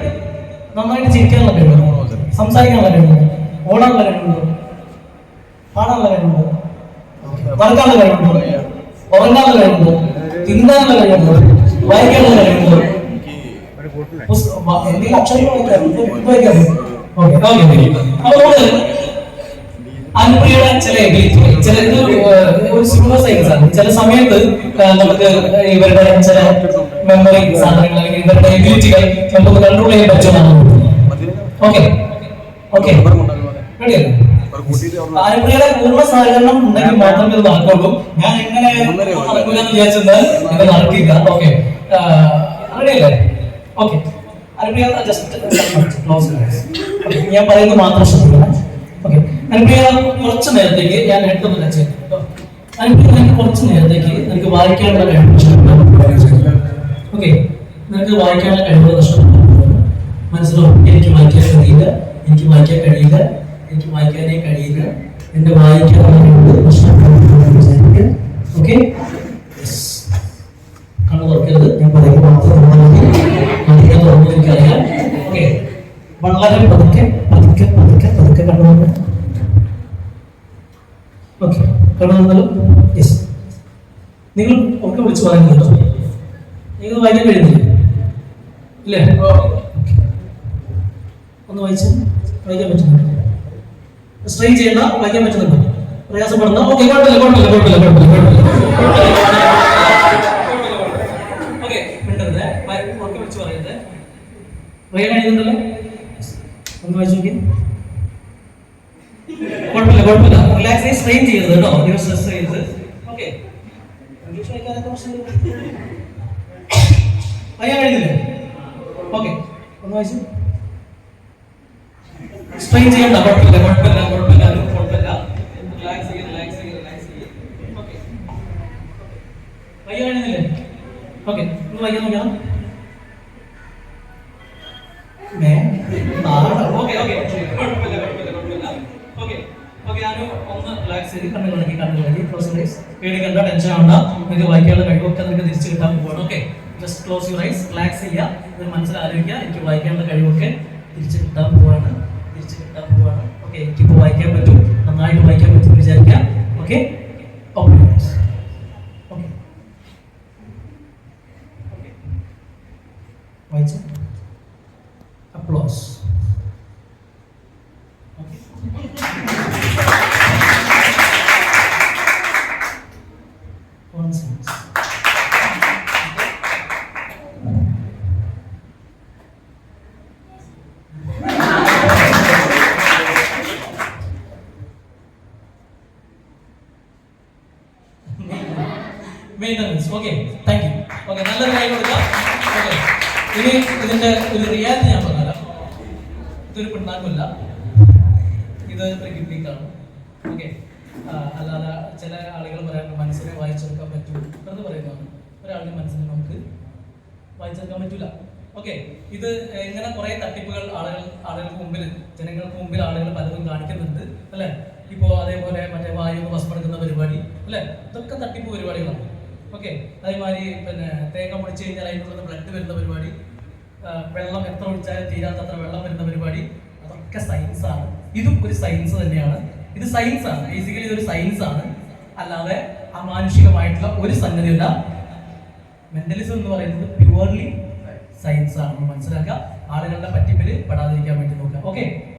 S3: നന്നായിട്ട് ചിരിക്കാനുള്ള കഴിവുണ്ടോ? സംസാരിക്കാനുള്ള കഴിവുണ്ടോ? ഓടാനുള്ള കഴിവുണ്ടോ? പാടാനുള്ള കഴിവുണ്ടോ? നടക്കാനുള്ള കഴിവുണ്ടോ? ഉറങ്ങാനുള്ള കഴിവുണ്ടോ? തിന്നാനുള്ള കഴിവുണ്ടോ? വായിക്കാനുള്ള കഴിവുണ്ടോ? എന്തെങ്കിലും അക്ഷരങ്ങൾ വായിക്കാറുണ്ടോ? അനുപ്രിയയുടെ ചില എബിലിറ്റികൾ, ചില ഒരു സിമ്പിൾ സൈൻസ് ആണ്. ചില സമയത്ത് നമുക്ക് ഇവരുടെ ചില മെമ്മറി സാധനങ്ങൾ അല്ലെങ്കിൽ ഇവരുടെ എബിലിറ്റികൾ നമുക്ക് കൺട്രോൾ ചെയ്യാൻ പറ്റുമെന്നാണ്. ഓക്കെ ഓക്കെ റെഡിയല്ലേ? അനുപ്രിയയുടെ പൂർണ്ണ സഹകരണം ഉണ്ടെങ്കിൽ മാത്രമേ ഇത് നടക്കുള്ളൂ. ഞാൻ എങ്ങനെ നടക്കില്ല എന്ന് വിചാരിച്ചെന്നാൽ ഇത് നടക്കില്ല. ഓക്കെ റെഡിയല്ലേ? ഓക്കെ അനുപ്രിയ ജസ്റ്റ് ഞാൻ പറയുന്നത് മാത്രം ശ്രദ്ധിക്കണം. ഓക്കെ അനുപ്രിയ കുറച്ച് നേരത്തേക്ക് ഞാൻ ഹെഡ് ഒന്ന് ടച്ച് ചെയ്തു കേട്ടോ. അനുപ്രിയ നിനക്ക് കുറച്ച് നേരത്തേക്ക് നിനക്ക് വായിക്കാനുള്ള കഴിവ് നഷ്ടപ്പെട്ടു. ഓക്കെ നിനക്ക് വായിക്കാനുള്ള കഴിവ് നഷ്ടപ്പെട്ടു. മനസ്സിലോ? എനിക്ക് വായിക്കാൻ കഴിയില്ല, എനിക്ക് വായിക്കാൻ കഴിയില്ല, എനിക്ക് വായിക്കാനേ കഴിയില്ല, എന്റെ വായിക്കാനുള്ള കഴിവ് നഷ്ടപ്പെട്ടു. ഓക്കെ കണ്ണു തുറക്കരുത്, ഞാൻ പറയുന്നത് മാത്രം തുറന്നു എനിക്കറിയാം. ഓക്കെ വളരെ പതുക്കെ പതുക്കെ പതുക്കെ പതുക്കെ കണ്ണു തുറന്നു. ഓക്കെ കണ്ണു തുറന്നല്ലോ. യെസ് നിങ്ങൾ ഒക്കെ വിളിച്ചു പറയുന്നുണ്ടോ? നിങ്ങൾ വായിക്കാൻ കഴിയുന്നില്ലേ? ഇല്ലേ? ഒന്ന് വായിക്കാൻ പറ്റുന്നുണ്ടോ? സ്ട്രെയിൻ ചെയ്യണ്ട, വായിക്കാൻ പറ്റുന്നുണ്ടോ? പ്രയാസപ്പെടുന്ന ഓക്കെ കുഴപ്പമില്ല കുഴപ്പമില്ല കുഴപ്പമില്ല കുഴപ്പമില്ല ഓക്കെ മിണ്ടരുത്, വിളിച്ചു പറയരുത്. പറയാൻ കഴിയുന്നുണ്ടല്ലോ? ഒന്ന് വായിച്ചു നോക്കി. കുഴപ്പമില്ല കുഴപ്പമില്ല, റിലാക്സ് ചെയ്ത് സ്ട്രെയിൻ ചെയ്യരുത് കേട്ടോ. നിങ്ങൾ സ്ട്രെസ് ചെയ്യരുത്. ഓക്കെ ഇംഗ്ലീഷ് വായിക്കാനൊക്കെ പ്രശ്നം പറയാൻ കഴിയുന്നില്ലേ? ഓക്കെ ഒന്ന് വായിച്ചു. സ്ട്രെയിൻ ചെയ്യണ്ട, കുഴപ്പമില്ല കുഴപ്പമില്ല കുഴപ്പമില്ല കുഴപ്പമില്ല. റിലാക്സ് ചെയ്യുക റിലാക്സ് ചെയ്യുക റിലാക്സ് ചെയ്യുക. ഓക്കെ വയ്യ കഴിയുന്നില്ലേ? ഓക്കെ ഒന്ന് വയ്യ നോക്കാം. ഓക്കെ ഓക്കെ കുഴപ്പമില്ല കുഴപ്പമില്ല കുഴപ്പമില്ല. ഓക്കെ ഓക്കെ ഞാനും ഒന്ന് റിലാക്സ് ചെയ്ത് കണ്ണുകളി പേടിക്കണ്ട, ടെൻഷൻ ആവണ്ട. നിങ്ങൾക്ക് വായിക്കാനുള്ള കഴിവൊക്കെ നിങ്ങൾക്ക് തിരിച്ചു കിട്ടാൻ പോവാണ്. Okay just close your eyes, relax ചെയ്യുക, ഇത് മനസ്സിലാലോചിക്കുക. എനിക്ക് വായിക്കാനുള്ള കഴിവൊക്കെ തിരിച്ചു കിട്ടാൻ പോവാണ്, തിരിച്ചു കിട്ടാൻ പോവാണ്. ഓക്കെ എനിക്കിപ്പോൾ വായിക്കാൻ പറ്റും, നന്നായിട്ട് വായിക്കാൻ പറ്റും വിചാരിക്കാം. ഓക്കെ ഓക്കെ ഓക്കെ വായിച്ചു. Applause. Maintenance. Okay thank you. Okay നല്ലൊരു കൈ കൊടുക്കാം. ഓക്കെ ഇനി ഇതിന്റെ ഒരു റിയാലിറ്റി ഞാൻ പറഞ്ഞുതരാം. ഇതൊരു പിണ്ണാക്കില്ല, ഇത് ഒരു ഗിമ്മിക്കാണ്. ഓക്കെ അല്ലാതെ ചില ആളുകൾ പറയാറുണ്ട് മനസ്സിനെ വായിച്ചെടുക്കാൻ പറ്റൂ എന്ന് പറയുന്നതാണ്. ഒരാളുടെ മനസ്സിനെ നമുക്ക് വായിച്ചെടുക്കാൻ പറ്റൂല. ഓക്കെ ഇത് ഇങ്ങനെ കുറെ തട്ടിപ്പുകൾ ആളുകൾക്ക് മുമ്പിൽ, ജനങ്ങൾക്ക് മുമ്പിൽ ആളുകൾ പലതും കാണിക്കുന്നുണ്ട് അല്ലെ? ഇപ്പോ അതേപോലെ മറ്റേ വായു ഭസ്മെടുക്കുന്ന പരിപാടി അല്ലെ? ഇതൊക്കെ തട്ടിപ്പ് പരിപാടികളാണ്. ഓക്കെ അതേമാതിരി പിന്നെ തേങ്ങ പൊടിച്ചു കഴിഞ്ഞാൽ അതിനുള്ള ബ്ലഡ് വരുന്ന പരിപാടി, വെള്ളം എത്ര ഒഴിച്ചാലും തീരാത്തത്ര വെള്ളം വരുന്ന പരിപാടി, അതൊക്കെ സയൻസ് ആണ്. ഇതും ഒരു സയൻസ് തന്നെയാണ്. ഇത് സയൻസ് ആണ്, ബേസിക്കലി ഇതൊരു സയൻസ് ആണ്, അല്ലാതെ അമാനുഷികമായിട്ടുള്ള ഒരു സംഗതിയല്ല. മെന്റലിസം എന്ന് പറയുന്നത് പ്യുവർലി സയൻസ് ആണെന്ന് മനസ്സിലാക്കുക. ആളുകളുടെ പറ്റിപ്പില് പെടാതിരിക്കാൻ വേണ്ടി നോക്കുക. ഓക്കെ.